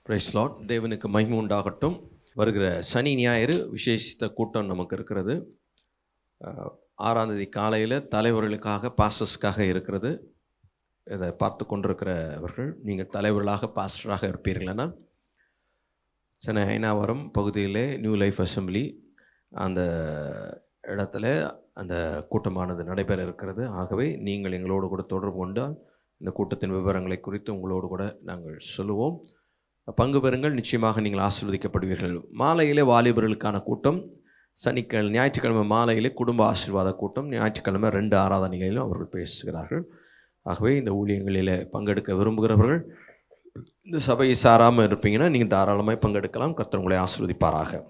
Price Lord. தேவனுக்கு மகிமை உண்டாகட்டும். வருகிற சனி ஞாயிறு விசேஷித்த கூட்டம் நமக்கு இருக்கிறது. 6ஆம் தேதி காலையில் தலைவர்களுக்காக பாஸ்டர்ஸ்க்காக இருக்கிறது. இதை பார்த்து கொண்டிருக்கிறவர்கள் நீங்கள் தலைவர்களாக பாஸ்டராக இருப்பீர்கள்னா சென்னை ஐனாவரம் பகுதியிலே நியூ லைஃப் அசம்பிளி அந்த இடத்துல அந்த கூட்டமானது நடைபெற இருக்கிறது. ஆகவே நீங்கள் எங்களோடு கூட தொடர்பு கொண்டால் இந்த கூட்டத்தின் விவரங்களை குறித்து உங்களோடு கூட நாங்கள் சொல்லுவோம். பங்கு பெறுங்கள், நிச்சயமாக நீங்கள் ஆசீர்வதிக்கப்படுவீர்கள். மாலையிலே வாலிபர்களுக்கான கூட்டம், ஞாயிற்றுக்கிழமை மாலையிலே குடும்ப ஆசீர்வாத கூட்டம், ஞாயிற்றுக்கிழமை 2 ஆராதனைகளிலும் அவர்கள் பேசுகிறார்கள். ஆகவே இந்த ஊழியங்களில் பங்கெடுக்க விரும்புகிறவர்கள், இந்த சபையை சாராமல் இருப்பீங்கன்னா நீங்கள் தாராளமாக பங்கெடுக்கலாம். கர்த்தர் உங்களை ஆசீர்வதிப்பாராக.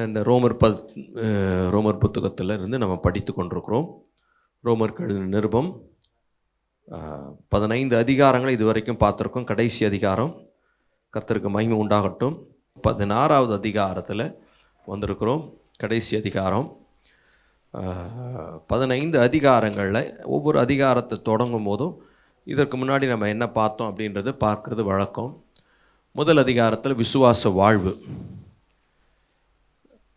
இந்த ரோமர் புத்தகத்தில் இருந்து நம்ம படித்து கொண்டிருக்கிறோம். ரோமருக்கு எழுதின நிருபம் 15 அதிகாரங்களை இதுவரைக்கும் பார்த்துருக்கோம். கடைசி அதிகாரம், கர்த்தருக்கு மகிமை உண்டாகட்டும், 16வது அதிகாரத்தில் வந்திருக்கிறோம். கடைசி அதிகாரம். 15 அதிகாரங்களில் ஒவ்வொரு அதிகாரத்தை தொடங்கும் போதும் இதற்கு முன்னாடி நம்ம என்ன பார்த்தோம் அப்படின்றது பார்க்கறது வழக்கம். முதல் அதிகாரத்தில் விசுவாச வாழ்வு.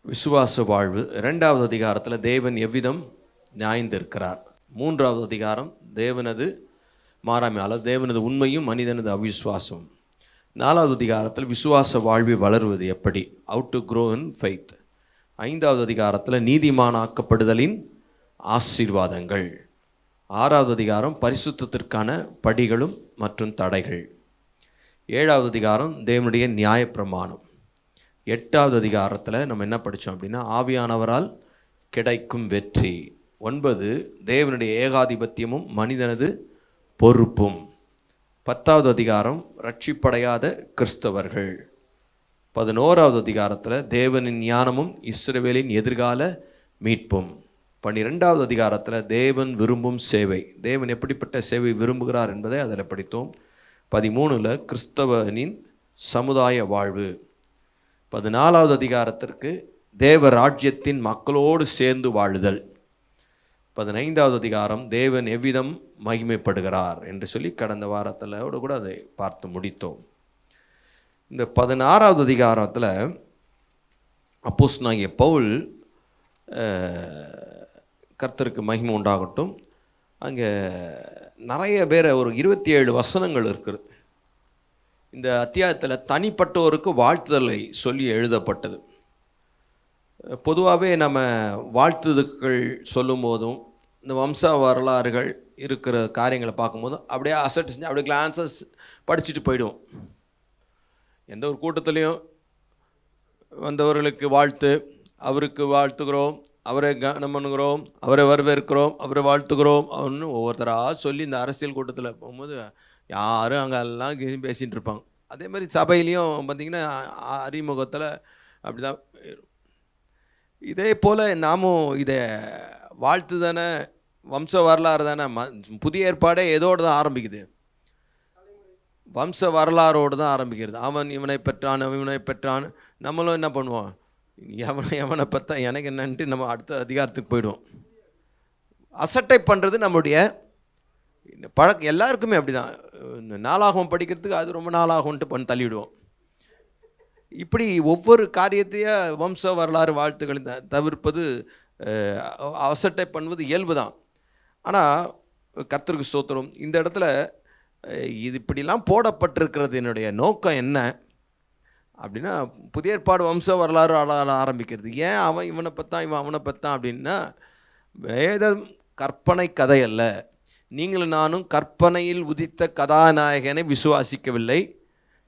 2வது அதிகாரத்தில் தேவன் எவ்விதம் நியாயந்திருக்கிறார். 3வது அதிகாரம் தேவனது மாறாமையாளர், தேவனது உண்மையும் மனிதனது அவிசுவாசம். 4வது அதிகாரத்தில் விசுவாச வாழ்வை வளருவது எப்படி, how to grow in faith. 5வது அதிகாரத்தில் நீதிமானாக்கப்படுதலின் ஆசீர்வாதங்கள். 6வது அதிகாரம் பரிசுத்தத்திற்கான படிகளும் மற்றும் தடைகள். 7வது அதிகாரம் தேவனுடைய நியாயப்பிரமாணம். 8வது அதிகாரத்தில் நம்ம என்ன படித்தோம் அப்படின்னா ஆவியானவரால் கிடைக்கும் வெற்றி. 9 தேவனுடைய ஏகாதிபத்தியமும் மனிதனது பொறுப்பும். 10வது அதிகாரம் ரட்சிப்படையாத கிறிஸ்தவர்கள். 11வது அதிகாரத்தில் தேவனின் ஞானமும் இஸ்ரவேலின் எதிர்கால மீட்பும். 12வது அதிகாரத்தில் தேவன் விரும்பும் சேவை, தேவன் எப்படிப்பட்ட சேவை விரும்புகிறார் என்பதை அதில் படித்தோம். 13 கிறிஸ்தவனின் சமுதாய வாழ்வு. 14வது அதிகாரத்திற்கு தேவ ராஜ்யத்தின் மக்களோடு சேர்ந்து வாழுதல். 15வது அதிகாரம் தேவன் எவ்விதம் மகிமைப்படுகிறார் என்று சொல்லி கடந்த வாரத்தில் கூட அதை பார்த்து முடித்தோம். இந்த 16வது அதிகாரத்தில் அப்போஸ்தலனாகிய பவுல், கர்த்தருக்கு மகிமை உண்டாகட்டும், அங்கே நிறைய பேரை, ஒரு 27 வசனங்கள் இருக்குது இந்த அத்தியாயத்தில். தனிப்பட்டோருக்கு வாழ்த்துதலை சொல்லி எழுதப்பட்டது. பொதுவாகவே நம்ம வாழ்த்துதல்கள் சொல்லும் போதும் இந்த வம்ச வரலாறுகள் இருக்கிற காரியங்களை பார்க்கும்போதும் அப்படியே அசட் செஞ்சு அப்படியே கிளான்சஸ் படிச்சுட்டு போயிடுவோம். எந்த ஒரு கூட்டத்துலேயும் வந்தவர்களுக்கு வாழ்த்து, அவருக்கு வாழ்த்துகிறோம், அவரை கனம் பண்ணுகிறோம், அவரை வரவேற்கிறோம், அவரை வாழ்த்துகிறோம் அவன்னு ஒவ்வொருத்தராக சொல்லி இந்த அரசியல் கூட்டத்தில் போகும்போது யாரும் அங்கே எல்லாம் பேசிகிட்டு இருப்பாங்க. அதே மாதிரி சபையிலையும் பார்த்திங்கன்னா அறிமுகத்தில் அப்படி தான். இதே போல் நாமும் இதை வாழ்த்து தானே, வம்ச வரலாறு தானே. புதிய ஏற்பாடே எதோடு தான் ஆரம்பிக்குது? வம்ச வரலாறோடு தான் ஆரம்பிக்கிறது. அவன் இவனை பெற்றான், இவனை பெற்றான். நம்மளும் என்ன பண்ணுவோம், எவனை பார்த்தா எனக்கு என்னன்ட்டு நம்ம அடுத்த அதிகாரத்துக்கு போயிடுவோம். அசட்டை பண்ணுறது நம்முடைய பழக்கம். எல்லாருக்குமே அப்படி தான். நாளாகவும் படிக்கிறதுக்கு அது ரொம்ப நாளாகும்ன்ட்டு தள்ளிவிடுவோம். இப்படி ஒவ்வொரு காரியத்தையே வம்ச வரலாறு வாழ்த்துக்களை தவிர்ப்பது, அசட்டை பண்ணுவது இயல்பு தான். ஆனால் கர்த்தருக்கு ஸ்தோத்திரம், இந்த இடத்துல இது இப்படிலாம் போடப்பட்டிருக்கிறது. என்னுடைய நோக்கம் என்ன அப்படின்னா, புதிய ஏற்பாடு வம்ச வரலாறு ஆரம்பிக்கிறது. ஏன் அவன் இவனை பத்தான், இவன் அவனை பத்தான் அப்படின்னா, வேதம் கற்பனை கதை அல்ல. நீங்களும் நானும் கற்பனையில் உதித்த கதாநாயகனை விசுவாசிக்கவில்லை,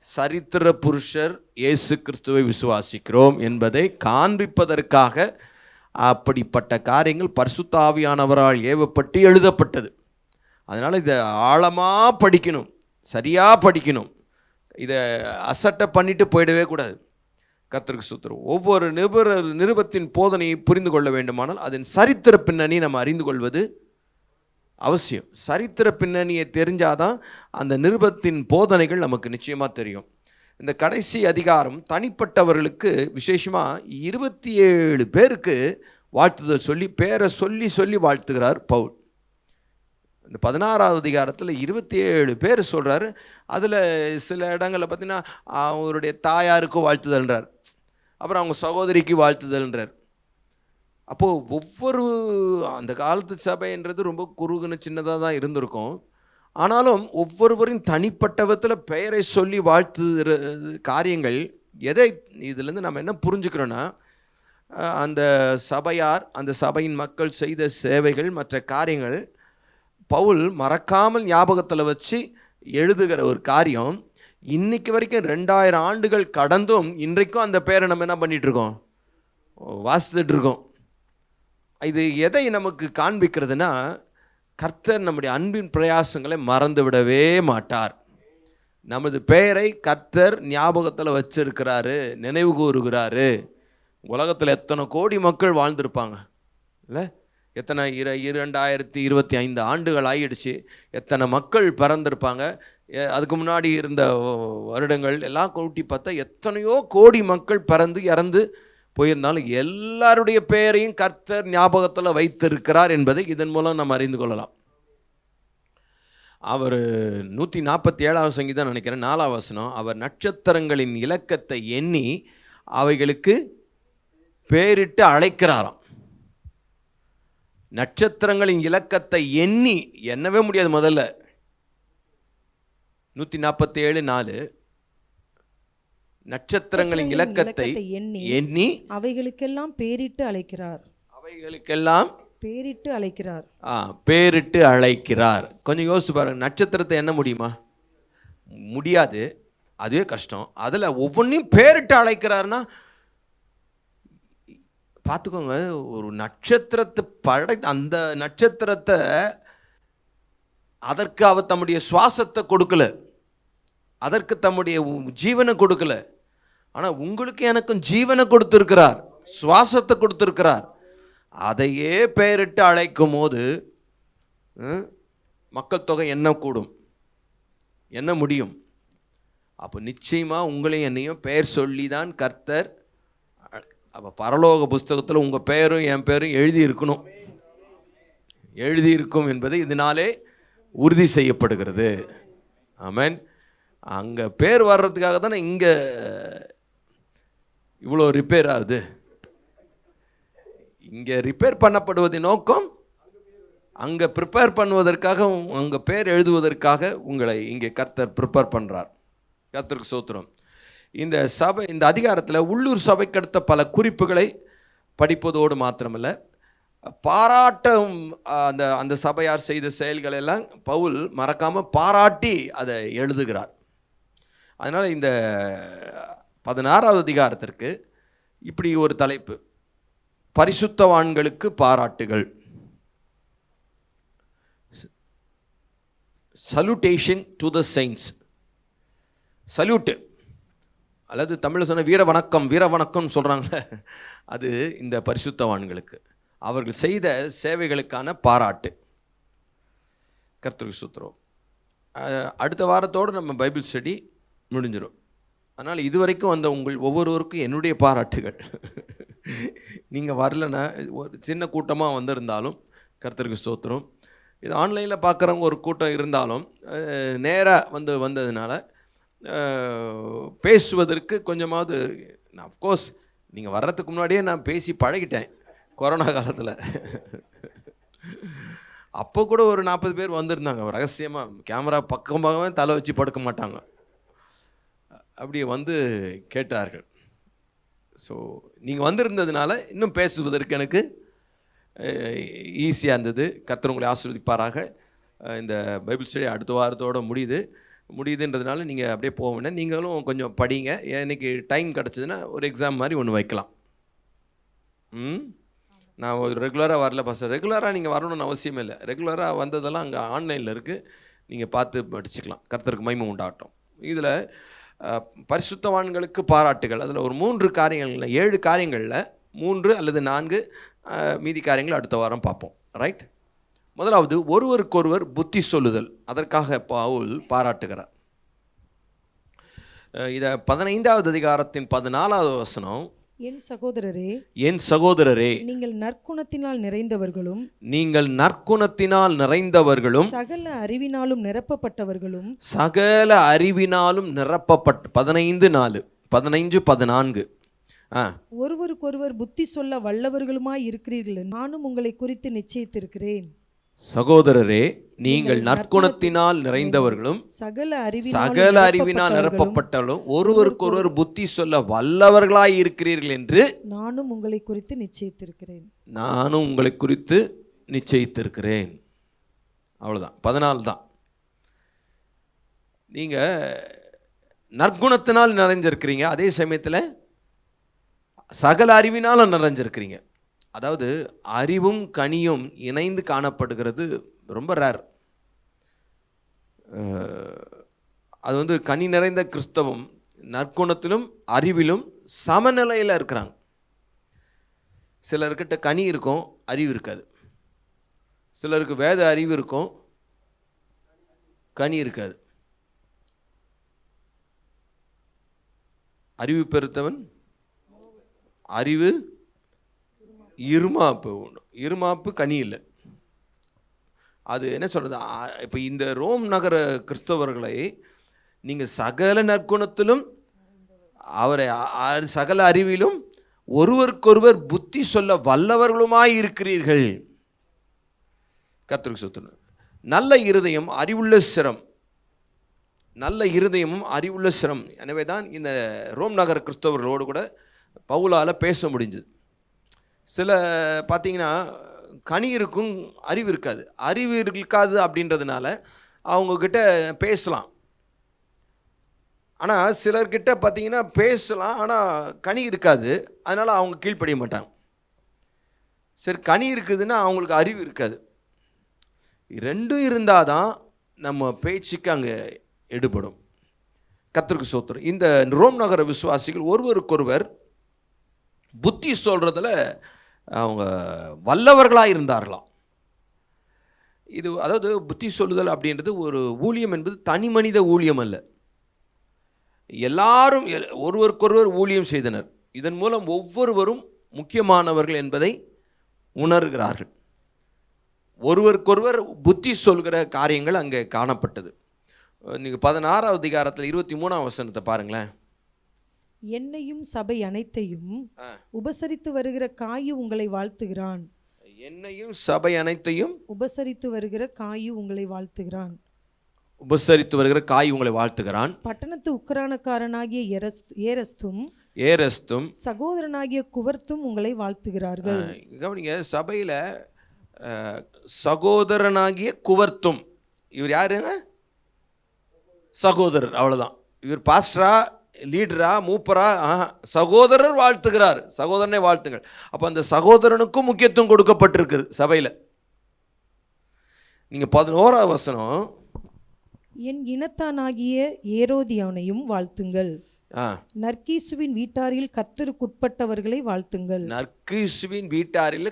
சரித்திர புருஷர் இயேசு கிறிஸ்துவை விசுவாசிக்கிறோம் என்பதை காண்பிப்பதற்காக அப்படிப்பட்ட காரியங்கள் பரிசுத்த ஆவியானவரால் ஏவப்பட்டு எழுதப்பட்டது. அதனால் இதை ஆழமாக படிக்கணும், சரியாக படிக்கணும். இதை அசட்டை பண்ணிட்டு போயிடவே கூடாது. கர்த்தருக்கு ஸ்தோத்திரம். ஒவ்வொரு நிருபத்தின் போதனையை புரிந்து கொள்ள வேண்டுமானால் அதன் சரித்திர பின்னணி நம்ம அறிந்து கொள்வது அவசியம். சரித்திர பின்னணியை தெரிஞ்சாதான் அந்த நிருபத்தின் போதனைகள் நமக்கு நிச்சயமாக தெரியும். இந்த கடைசி அதிகாரம் தனிப்பட்டவர்களுக்கு விசேஷமாக 27 பேருக்கு வாழ்த்துதல் சொல்லி பேரை சொல்லி வாழ்த்துகிறார் பவுல். இந்த 16வது அதிகாரத்தில் 27 பேர் சொல்கிறாரு. அதில் சில இடங்களில் பார்த்தீங்கன்னா அவருடைய தாயாருக்கு வாழ்த்துதல்ன்றார், அப்புறம் அவங்க சகோதரிக்கு வாழ்த்துதல்ன்றார். அப்போது ஒவ்வொரு அந்த காலத்து சபைன்றது ரொம்ப குறுகுன சின்னதாக தான் இருந்திருக்கும். ஆனாலும் ஒவ்வொருவரின் தனிப்பட்ட விதத்தில் பெயரை சொல்லி வாழ்த்துகிற காரியங்கள் எதை இதுலேருந்து நம்ம என்ன புரிஞ்சுக்கிறோன்னா, அந்த சபையார் அந்த சபையின் மக்கள் செய்த சேவைகள் மற்ற காரியங்கள் பவுல் மறக்காமல் ஞாபகத்தில் வச்சு எழுதுகிற ஒரு காரியம். இன்னைக்கு வரைக்கும் 2000 ஆண்டுகள் கடந்தும் இன்றைக்கும் அந்த பேரை நம்ம என்ன பண்ணிகிட்ருக்கோம், வாசித்துட்டு இருக்கோம். இது எதை நமக்கு காண்பிக்கிறதுனா, கர்த்தர் நம்முடைய அன்பின் பிரயாசங்களை மறந்து விடவே மாட்டார். நமது பெயரை கர்த்தர் ஞாபகத்தில் வச்சிருக்கிறாரு, நினைவு கூறுகிறாரு. உலகத்தில் எத்தனை கோடி மக்கள் வாழ்ந்திருப்பாங்க இல்லை? எத்தனை 2025 ஆண்டுகள் ஆகிடுச்சு. எத்தனை மக்கள் பிறந்திருப்பாங்க. அதுக்கு முன்னாடி இருந்த வருடங்கள் எல்லாம் கூட்டி பார்த்தா எத்தனையோ கோடி மக்கள் பிறந்து இறந்து போயிருந்தாலும் எல்லாருடைய பெயரையும் கர்த்தர் ஞாபகத்தில் வைத்திருக்கிறார் என்பதை இதன் மூலம் நம்ம அறிந்து கொள்ளலாம். அவர் 147வது சங்கீதம் நினைக்கிறேன் 4வது வசனம், அவர் நட்சத்திரங்களின் இலக்கத்தை எண்ணி அவைகளுக்கு பேரிட்டு அழைக்கிறாராம். நட்சத்திரங்களின் இலக்கத்தை எண்ணவே முடியாது. முதல்ல 147:4 நட்சத்திரங்களின் இலக்கத்தை எண்ணி அவைகளுக்கெல்லாம் பேரிட்டு அழைக்கிறார். அவைகளுக்கெல்லாம் பேரிட்டு அழைக்கிறார். பேரிட்டு அழைக்கிறார். கொஞ்சம் யோசிச்சு பாருங்க, நட்சத்திரத்தை எண்ண முடியுமா? முடியாது, அதுவே கஷ்டம். அதில் ஒவ்வொன்றையும் பேரிட்டு அழைக்கிறாருன்னா பார்த்துக்கோங்க. ஒரு நட்சத்திரத்தை அந்த நட்சத்திரத்தை அதற்கு அவர் தம்முடைய சுவாசத்தை கொடுக்கல, அதற்கு தம்முடைய ஜீவனை கொடுக்கல. ஆனால் உங்களுக்கு எனக்கும் ஜீவனை கொடுத்துருக்கிறார், சுவாசத்தை கொடுத்துருக்கிறார். அதையே பெயரிட்டு அழைக்கும் போது மக்கள் தொகை என்ன கூடும், என்ன முடியும்? அப்போ நிச்சயமாக உங்களையும் என்னையும் பெயர் சொல்லி தான் கர்த்தர். அப்போ பரலோக புஸ்தகத்தில் உங்கள் பெயரும் என் பெயரும் எழுதியிருக்கும் என்பது இதனாலே உறுதி செய்யப்படுகிறது. ஆமென். அங்கே பேர் வர்றதுக்காக தானே இங்கே இவ்வளோ ரிப்பேர் ஆகுது. இங்கே ரிப்பேர் பண்ணப்படுவதின் நோக்கம் அங்கே ப்ரிப்பேர் பண்ணுவதற்காக, அங்கே பேர் எழுதுவதற்காக உங்களை இங்கே கர்த்தர் ப்ரிப்பேர் பண்ணுறார். கர்த்தருக்கு ஸ்தோத்திரம். இந்த அதிகாரத்தில் உள்ளூர் சபைக்கு அடுத்த பல குறிப்புகளை படிப்பதோடு மாத்திரமல்ல, பாராட்டும் அந்த சபையார் செய்த செயல்கள் எல்லாம் பவுல் மறக்காமல் பாராட்டி அதை எழுதுகிறார். அதனால் இந்த 16வது அதிகாரத்திற்கு இப்படி ஒரு தலைப்பு, பரிசுத்தவான்களுக்கு பாராட்டுகள். Salutation to the saints. Salute அல்லது தமிழில் சொன்ன வீர வணக்கம் சொல்கிறாங்களே, அது இந்த பரிசுத்தவான்களுக்கு அவர்கள் செய்த சேவைகளுக்கான பாராட்டு. கர்த்தருக்கு ஸ்தோத்திரம். அடுத்த வாரத்தோடு நம்ம பைபிள் ஸ்டடி முடிஞ்சிடும். அதனால் இதுவரைக்கும் வந்த உங்கள் ஒவ்வொருவருக்கும் என்னுடைய பாராட்டுகள். நீங்கள் வரலன்னா, ஒரு சின்ன கூட்டமாக வந்திருந்தாலும் கர்த்தருக்கு ஸ்தோத்திரம். இது ஆன்லைனில் பார்க்குறவங்க ஒரு கூட்டம் இருந்தாலும் நேராக வந்ததுனால பேசுவதற்கு கொஞ்சமாவது, அஃப்கோர்ஸ் நீங்கள் வர்றதுக்கு முன்னாடியே நான் பேசி பழகிட்டேன் கொரோனா காலத்தில். அப்போ கூட ஒரு 40 பேர் வந்திருந்தாங்க ரகசியமாக, கேமரா பக்கமாகவே தலை வச்சு படுக்க மாட்டாங்க, அப்படியே வந்து கேட்டார்கள். ஸோ நீங்கள் வந்திருந்ததுனால இன்னும் பேசுவதற்கு எனக்கு ஈஸியாக இருந்தது. கர்த்தர் உங்களை ஆசீர்வதிப்பாராக. இந்த பைபிள் ஸ்டடி அடுத்த வாரத்தோடு முடியுதுன்றதுனால நீங்கள் அப்படியே போக வேண்டாம். நீங்களும் கொஞ்சம் படிங்க. எனக்கு டைம் கிடச்சிதுன்னா ஒரு எக்ஸாம் மாதிரி ஒன்று வைக்கலாம். நான் ஒரு ரெகுலராக வரல பாஸ்டர். ரெகுலராக நீங்கள் வரணும்னு அவசியமே இல்லை. ரெகுலராக வந்ததெல்லாம் அங்கே ஆன்லைனில் இருக்குது, நீங்கள் பார்த்து படிச்சுக்கலாம். கர்த்தருக்கு மகிமை உண்டாகட்டும். இதில் பரிசுத்தவான்களுக்கு பாராட்டுகள், அதில் ஒரு 3 காரியங்கள், 7 காரியங்களில் 3 அல்லது 4 மீதி காரியங்கள் அடுத்த வாரம் பார்ப்போம். ரைட். முதலாவது, ஒருவருக்கொருவர் புத்தி சொல்லுதல். அதற்காக பவுல் பாராட்டுகிறார். இதை 15வது அதிகாரத்தின் 14வது வசனம் என் சகோதரரே, என் சகோதரரே, நீங்கள் நற்குணத்தினால் நிறைந்தவர்களும் நீங்கள் நற்குணத்தினால் நிறைந்தவர்களும் சகல அறிவினாலும் நிரப்பப்பட்டவர்களும் சகல அறிவினாலும் நிரப்பப்பட்ட 15:14 ஒருவருக்கொருவர் புத்தி சொல்ல வல்லவர்களுமாய் இருக்கிறீர்கள் என்று நானும் உங்களை குறித்து நிச்சயித்திருக்கிறேன். சகோதரரே, நீங்கள் நற்குணத்தினால் நிறைந்தவர்களும் சகல சகல அறிவினால் நிரப்பப்பட்டாலும் ஒருவருக்கொருவர் புத்தி சொல்ல வல்லவர்களாய் இருக்கிறீர்கள் என்று நானும் உங்களை குறித்து நிச்சயித்திருக்கிறேன். நானும் உங்களை குறித்து நிச்சயித்திருக்கிறேன். அவ்வளோதான், 14 தான். நீங்கள் நற்குணத்தினால் நிறைஞ்சிருக்கிறீங்க, அதே சமயத்தில் சகல அறிவினாலும் நிறைஞ்சிருக்கிறீங்க. அதாவது அறிவும் கனியும் இணைந்து காணப்படுகிறது ரொம்ப ரேர். அது வந்து கனி நிறைந்த கிறிஸ்தவம் நற்குணத்திலும் அறிவிலும் சமநிலையில் இருக்கிறாங்க. சிலர்கிட்ட கனி இருக்கும், அறிவு இருக்காது. சிலருக்கு வேத அறிவு இருக்கும், கனி இருக்காது. அறிவு பெருத்தவன் அறிவு இருமாப்பு உண்டு, இருமாப்பு கனி இல்லை. அது என்ன சொல்கிறது? இப்போ இந்த ரோம் நகர கிறிஸ்தவர்களை நீங்கள் சகல நற்குணத்திலும் அவரை சகல அறிவிலும் ஒருவருக்கொருவர் புத்தி சொல்ல வல்லவர்களுமாய் இருக்கிறீர்கள். கர்த்தருக்கு ஸ்தோத்திரம். நல்ல இருதயம் அறிவுள்ள சிரம், நல்ல இருதயமும் அறிவுள்ள சிரம். எனவே தான் இந்த ரோம் நகர கிறிஸ்தவர்களோடு கூட பவுலால் பேச முடிஞ்சது. சில பார்த்தீங்கன்னா கனி இருக்கும், அறிவு இருக்காது. அறிவு இருக்காது அப்படின்றதுனால அவங்கக்கிட்ட பேசலாம். ஆனால் சிலர்கிட்ட பார்த்தீங்கன்னா பேசலாம், ஆனால் கனி இருக்காது. அதனால் அவங்க கீழ்ப்படிய மாட்டாங்க. சரி, கனி இருக்குதுன்னா அவங்களுக்கு அறிவு இருக்காது. ரெண்டும் இருந்தால் தான் நம்ம பேச்சுக்கு அங்கே எடுபடும். கர்த்தருக்கு ஸ்தோத்திரம். இந்த ரோம் நகர விசுவாசிகள் ஒருவருக்கொருவர் புத்தி சொல்கிறதுல அவங்க வல்லவர்களாக இருந்தார்களாம். இது அதாவது புத்தி சொல்லுதல் அப்படின்றது ஒரு ஊழியம் என்பது தனி மனித ஊழியம் அல்ல. எல்லாரும் ஒருவருக்கொருவர் ஊழியம் செய்தனர். இதன் மூலம் ஒவ்வொருவரும் முக்கியமானவர்கள் என்பதை உணர்கிறார்கள். ஒருவருக்கொருவர் புத்தி சொல்கிற காரியங்கள் அங்கே காணப்பட்டது. நீங்கள் 16ஆம் அதிகாரத்தில் 23ஆம் வசனத்தை பாருங்களேன். என்னையும் சபை அனைத்தையும் உபசரித்து வருகிற காயு உங்களை வாழ்த்துகிறான். என்னையும் சபை அனைத்தையும் உபசரித்து வருகிற காயு உங்களை வாழ்த்துகிறான். உபசரித்து வருகிற காய் உங்களை வாழ்த்துகிறான். பட்டணத்து உக்கிரானக்காரனாகிய ஏரஸ்தும் சகோதரனாகிய குவர்த்தும் உங்களை வாழ்த்துகிறார்கள். கவனிங்க, சபையில் சகோதரனாகிய குவர்த்தும், இவர் யாருங்க? சகோதரர், அவ்வளோதான். இவர் பாஸ்டரா, லீடரா, மூப்பரா? சகோதரர் வாழ்த்துகிறார். சகோதரனை வாழ்த்துங்கள். அப்போ அந்த சகோதரனுக்கும் முக்கியத்துவம் கொடுக்கப்பட்டிருக்குது சபையில். நீங்கள் 11ஆம் வசனம், என் இனத்தானாகிய ஏரோதியானையும் வாழ்த்துங்கள். நற்கீசுவின் வீட்டாரில் கர்த்தருக்குட்பட்டவர்களை வாழ்த்துங்கள். நற்கீசுவின் வீட்டாரில்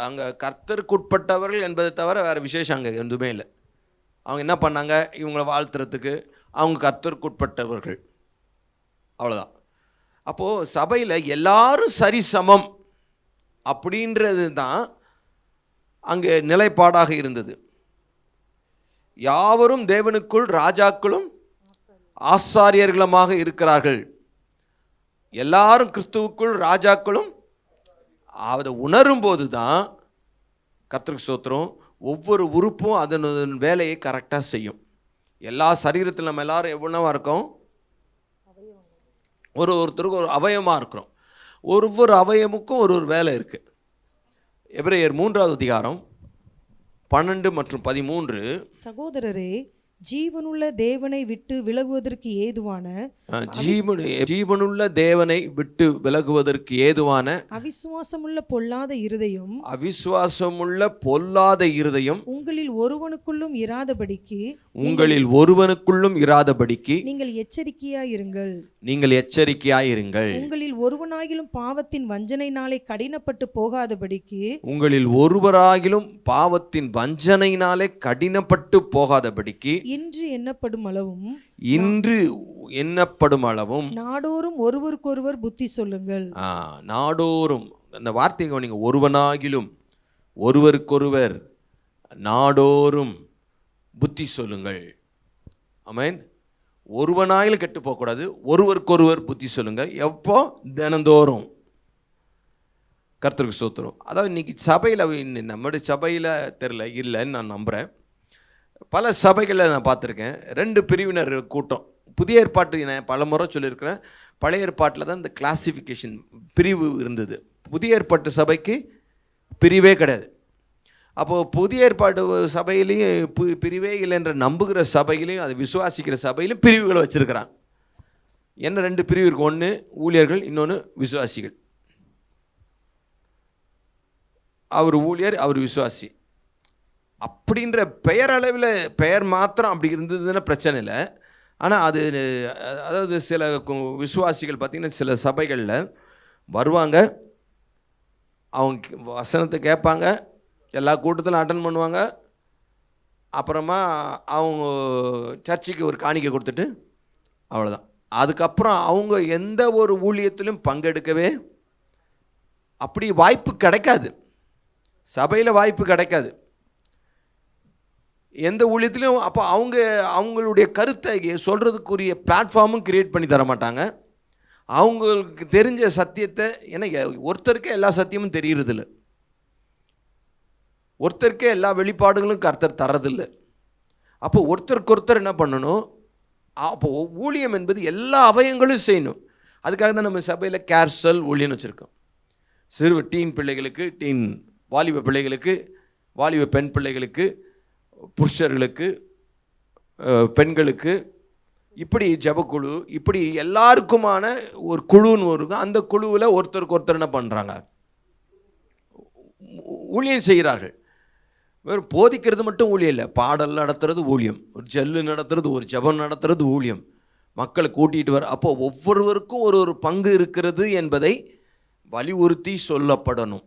அங்கே கர்த்தருக்குட்பட்டவர்கள் என்பதை தவிர வேறு விசேஷம் அங்கே எதுவுமே இல்லை. அவங்க என்ன பண்ணாங்க? இவங்களை வாழ்த்துறதுக்கு அவங்க கர்த்தருக்குட்பட்டவர்கள், அவ்வளோதான். அப்போது சபையில் எல்லாரும் சரிசமம் அப்படின்றது தான் அங்கே நிலைப்பாடாக இருந்தது. யாவரும் தேவனுக்குள் ராஜாக்களும் ஆசாரியர்களுமாக இருக்கிறார்கள். எல்லாரும் கிறிஸ்துவுக்குள் ராஜாக்களும். அதை உணரும் போது தான் கர்த்தருக்கு ஸ்தோத்திரம், ஒவ்வொரு உறுப்பும் அதன் வேலையை கரெக்டாக செய்யும். எல்லா சரீரத்தில் நம்ம எல்லாரும் எவ்வளோவா இருக்கோம்? ஒருத்தருக்கு ஒரு அவயமாக இருக்கிறோம். ஒவ்வொரு அவயமுக்கும் ஒரு வேலை இருக்குது. எபிரேயர் 3ஆம் அதிகாரம் 12 மற்றும் 13. சகோதரரே, ஜீவனுள்ள தேவனை விட்டு விலகுவதற்கு ஏதுவான ஜீவனுள்ள தேவனை விட்டு விலகுவதற்கு ஏதுவான அவிசுவாசமுள்ள பொல்லாத இருதயம் உங்களில் ஒருவனுக்குள்ளும் இராதபடிக்கு நீங்கள் எச்சரிக்கையாயிருங்கள். நீங்கள் எச்சரிக்கையாயிருங்கள். உங்களில் ஒருவனாகிலும் பாவத்தின் வஞ்சனையினாலே கடினப்பட்டு போகாதபடிக்கு இன்று எண்ணப்படும் அளவும் நாடோறும் ஒருவருக்கொருவர் புத்தி சொல்லுங்கள். நாடோறும், அந்த வார்த்தையை கவனிங்க. ஒருவனாகிலும் ஒருவருக்கொருவர் நாடோறும் புத்தி சொல்லுங்கள். ஆமென். ஒருவனாயிலும் கெட்டு போகக்கூடாது, ஒருவருக்கொருவர் புத்தி சொல்லுங்கள். எப்போ? தினந்தோறும். கர்த்தருக்கு ஸ்தோத்திரம். அதாவது இன்னைக்கு சபையில், நம்முடைய சபையில் தெரில, இல்லைன்னு நான் நம்புகிறேன். பல சபைகளில் நான் பார்த்துருக்கேன். 2 பிரிவினர் கூட்டம். புதிய ஏற்பாட்டு நான் பல முறை சொல்லியிருக்கிறேன். பழைய ஏற்பாட்டில் தான் இந்த கிளாசிஃபிகேஷன், பிரிவு இருந்தது. புதிய ஏற்பாட்டு சபைக்கு பிரிவே கிடையாது. அப்போது புதிய ஏற்பாட்டு சபையிலையும் பிரிவே இல்லை என்ற நம்புகிற சபையிலையும், அதை விசுவாசிக்கிற சபையிலையும் பிரிவுகளை வச்சுருக்கிறான். என்ன 2 பிரிவு இருக்குது? ஒன்று ஊழியர்கள், இன்னொன்று விசுவாசிகள். அவர் ஊழியர், அவர் விசுவாசி அப்படின்ற பெயரளவில், பெயர் மாத்திரம் அப்படி இருந்ததுன்னா பிரச்சனை இல்லை. ஆனால் அதாவது சில விசுவாசிகள் பார்த்திங்கன்னா சில சபைகளில் வருவாங்க, அவங்க வசனத்தை கேட்பாங்க, எல்லா கூட்டத்திலும் அட்டன் பண்ணுவாங்க, அப்புறமா அவங்க சர்ச்சுக்கு ஒரு காணிக்கை கொடுத்துட்டு அவ்வளோதான். அதுக்கப்புறம் அவங்க எந்த ஒரு ஊழியத்திலும் பங்கெடுக்கவே அப்படி வாய்ப்பு கிடைக்காது. சபையில் வாய்ப்பு கிடைக்காது எந்த ஊழியத்திலையும். அப்போ அவங்களுடைய கருத்தை சொல்கிறதுக்குரிய பிளாட்ஃபார்மும் கிரியேட் பண்ணி தர மாட்டாங்க. அவங்களுக்கு தெரிஞ்ச சத்தியத்தை, ஏன்னா ஒருத்தருக்கே எல்லா சத்தியமும் தெரிகிறதில்ல, ஒருத்தருக்கே எல்லா வெளிப்பாடுகளும் கர்த்தர் தரதில்லை. அப்போ ஒருத்தருக்கு என்ன பண்ணணும்? அப்போ ஊழியம் என்பது எல்லா அவயங்களும் செய்யணும். அதுக்காக தான் நம்ம சபையில் கேர்சல் ஊழியம்னு வச்சுருக்கோம். சிறு டீன் பிள்ளைகளுக்கு, வாலிப பிள்ளைகளுக்கு, வாலிப பெண் பிள்ளைகளுக்கு, புருஷர்களுக்கு, பெண்களுக்கு, இப்படி ஜபக்குழு, இப்படி எல்லாருக்குமான ஒரு குழுன்னு இருக்கும். அந்த குழுவில் ஒருத்தருக்கு என்ன பண்ணுறாங்க? ஊழியம் செய்கிறார்கள். வெறும் போதிக்கிறது மட்டும் ஊழியம் இல்லை, பாடல் நடத்துறது ஊழியம், ஒரு ஜெல்லு நடத்துறது, ஒரு ஜபம் நடத்துறது ஊழியம், மக்களை கூட்டிகிட்டு வர. அப்போது ஒவ்வொருவருக்கும் ஒரு பங்கு இருக்கிறது என்பதை வலியுறுத்தி சொல்லப்படணும்.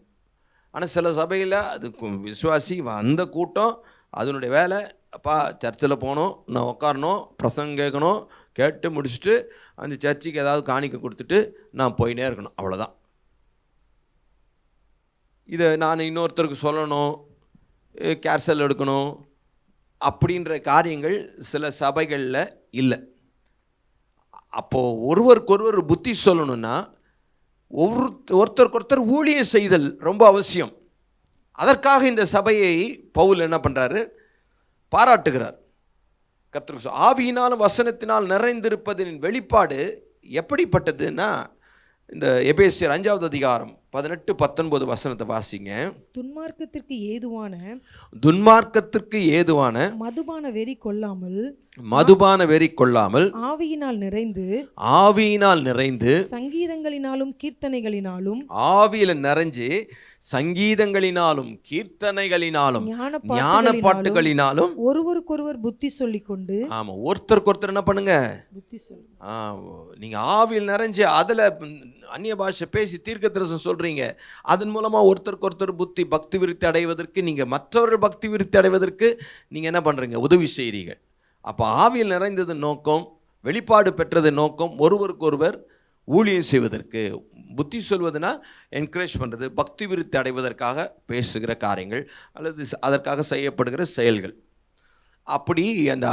ஆனால் சில சபையில் அது விசுவாசி அந்த கூட்டம், அதனுடைய வேலை, அப்பா சர்ச்சில் போகணும், நான் உட்காரணும், பிரசங்கம் கேட்கணும், கேட்டு முடிச்சுட்டு அந்த சர்ச்சுக்கு ஏதாவது காணிக்கை கொடுத்துட்டு நான் போயினே இருக்கணும், அவ்வளோதான். இதை நான் இன்னொருத்தருக்கு சொல்லணும், கேர்சல் எடுக்கணும் அப்படின்ற காரியங்கள் சில சபைகளில் இல்லை. அப்போது ஒருவருக்கொருவர் புத்தி சொல்லணும்னா ஒருத்தருக்கொருத்தர் ஊழியம் செய்தல் ரொம்ப அவசியம். அதற்காக இந்த சபையை பவுல் என்ன பண்ணுறாரு? பாராட்டுகிறார். கர்த்தருக்கு ஆவியினாலும் வசனத்தினால் நிறைந்திருப்பதின் வெளிப்பாடு எப்படிப்பட்டதுன்னா, இந்த எபேசியர் 5வது அதிகாரம் 18-19 வசனத்தை வாசிங்க. துன்மார்க்கத்திற்கு ஏதுவான மதுபான வெறி கொள்ளாமல் ஆவியினால் நிறைந்து சங்கீதங்களினாலும் கீர்த்தனைகளினாலும், ஆவியில நிறைஞ்சு சங்கீதங்களினாலும் கீர்த்தனைகளினாலும் ஞான பாட்டுகளினாலும் ஒருவருக்கொருவர் புத்தி சொல்லிக் கொண்டு. ஆமா, ஒருத்தருக்கு என்ன பண்ணுங்க? புத்தி சொல்லு. நீங்க ஆவியில் நிறைஞ்சு அதுல அந்நிய பாஷை பேசி தீர்க்க தரிசனம் சொல்றீங்க. அதன் மூலமா ஒருத்தருக்கு புத்தி பக்தி விருத்தி அடைவதற்கு, நீங்க மற்றவர்கள் பக்தி விருத்தி அடைவதற்கு நீங்க என்ன பண்றீங்க? உதவி செய்றீங்க. அப்போ ஆவியில் நிறைந்தது நோக்கம், வெளிப்பாடு பெற்றது நோக்கம், ஒருவருக்கொருவர் ஊழியம் செய்வதற்கு. புத்தி சொல்வதுனா என்கரேஜ் பண்ணுறது, பக்தி விருத்தி அடைவதற்காக பேசுகிற காரியங்கள் அல்லது அதற்காக செய்யப்படுகிற செயல்கள். அப்படி அந்த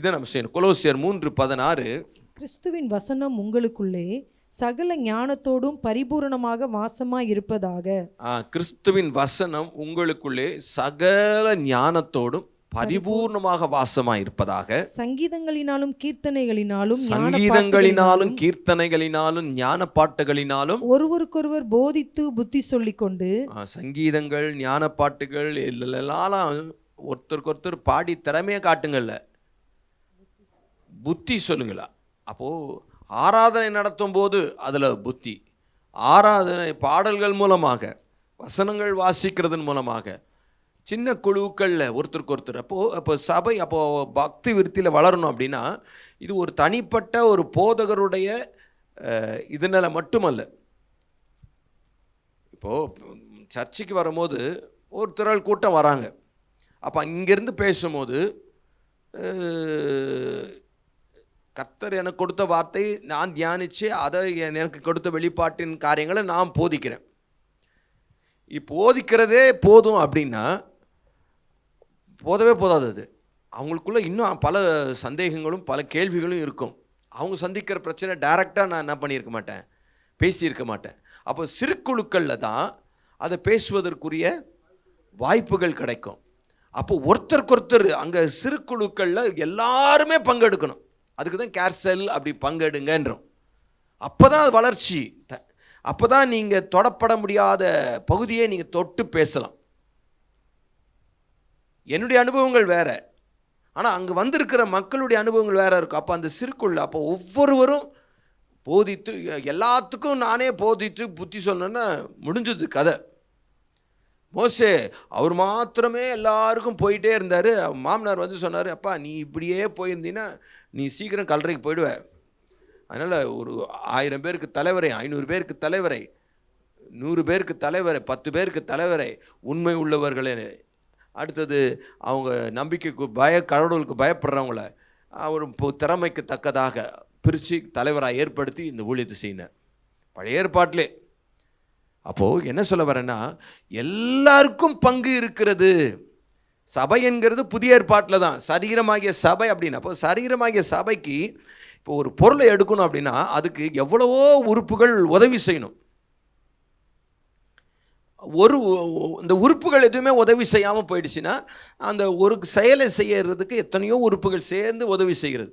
இதை நம்ம செய்யணும். கொலோசியர் 3:16, கிறிஸ்துவின் வசனம் உங்களுக்குள்ளே சகல ஞானத்தோடும் பரிபூரணமாக வாசமாய் இருப்பதாக. கிறிஸ்துவின் வசனம் உங்களுக்குள்ளே சகல ஞானத்தோடும் பரிபூர்ணமாக வாசமாய் இருப்பதாக. சங்கீதங்களினாலும் கீர்த்தனைகளினாலும் ஞான பாட்டுகளினாலும் ஒருவருக்கொருவர் போதித்து புத்தி சொல்லிக் கொண்டு. சங்கீதங்கள், ஞான பாட்டுகள் எல்லாம் ஒருத்தருக்கு பாடி திறமையை காட்டுங்கள்ல, புத்தி சொல்லுங்களா. அப்போது ஆராதனை நடத்தும் போது அதில் புத்தி, ஆராதனை பாடல்கள் மூலமாக, வசனங்கள் வாசிக்கிறதன் மூலமாக, சின்ன குழுக்களில் ஒருத்தருக்கு ஒருத்தர். அப்போ சபை பக்தி விருத்தியில் வளரணும் அப்படின்னா இது ஒரு தனிப்பட்ட ஒரு போதகருடைய இதனால் மட்டுமல்ல. இப்போது சர்ச்சுக்கு வரும்போது ஒரு திரள் கூட்டம் வராங்க. அப்போ இங்கேருந்து பேசும்போது கர்த்தர் எனக்கு கொடுத்த வார்த்தை நான் தியானித்து அதை எனக்கு கொடுத்த வெளிப்பாட்டின் காரியங்களை நான் போதிக்கிறேன். போதிக்கிறதே போதும் அப்படின்னா போதவே போதாது. அது அவங்களுக்குள்ள இன்னும் பல சந்தேகங்களும் பல கேள்விகளும் இருக்கும். அவங்க சந்திக்கிற பிரச்சனை டைரெக்டாக நான் என்ன பண்ணியிருக்க மாட்டேன், பேசியிருக்க மாட்டேன். அப்போ சிறு குழுக்களில் தான் அதை பேசுவதற்குரிய வாய்ப்புகள் கிடைக்கும். அப்போ ஒருத்தருக்கொருத்தர் அங்கே சிறு குழுக்களில் எல்லாருமே பங்கெடுக்கணும். அதுக்கு தான் கேர்செல் அப்படி பங்கெடுங்கன்றோம். அப்போ தான் வளர்ச்சி. அப்போ தான் நீங்கள் தொடப்பட முடியாத பகுதியை நீங்கள் தொட்டு பேசலாம். என்னுடைய அனுபவங்கள் வேறு, ஆனால் அங்கே வந்திருக்கிற மக்களுடைய அனுபவங்கள் வேறு இருக்கும். அப்போ அந்த சிறுக்குள்ள அப்போ ஒவ்வொருவரும் போதித்து எல்லாத்துக்கும் நானே போதித்து புத்தி சொன்னேன்னா முடிஞ்சது கதை. மோசே அவர் மாத்திரமே எல்லாருக்கும் போயிட்டே இருந்தார். மாமனார் வந்து சொன்னார், அப்பா நீ இப்படியே போயிருந்தீன்னா நீ சீக்கிரம் கல்லறைக்கு போயிடுவ. அதனால் ஒரு 1000 பேருக்கு தலைவரை, 500 பேருக்கு தலைவரை, 100 பேருக்கு தலைவரை, 10 பேருக்கு தலைவரை, உண்மை உள்ளவர்களே, அடுத்தது அவங்க நம்பிக்கைக்கு கடவுளுக்கு பயப்படுறவங்கள அவர் திறமைக்கு தக்கதாக பிரித்து தலைவராக ஏற்படுத்தி இந்த ஊழியத்தை செய்யினார் பழைய ஏற்பாட்டிலே. அப்போது என்ன சொல்ல வரேன்னா எல்லாருக்கும் பங்கு இருக்கிறது. சபை என்கிறது புதிய ஏற்பாட்டில் தான் சரீரமாகிய சபை அப்படின்னா. அப்போ சரீரமாகிய சபைக்கு இப்போ ஒரு பொருளை எடுக்கணும் அப்படின்னா அதுக்கு எவ்வளவோ உறுப்புகள் உதவி செய்யணும். இந்த உறுப்புகள் எதுவுமே உதவி செய்யாமல் போயிடுச்சுன்னா அந்த ஒரு செயலை செய்யறதுக்கு எத்தனையோ உறுப்புகள் சேர்ந்து உதவி செய்கிறது.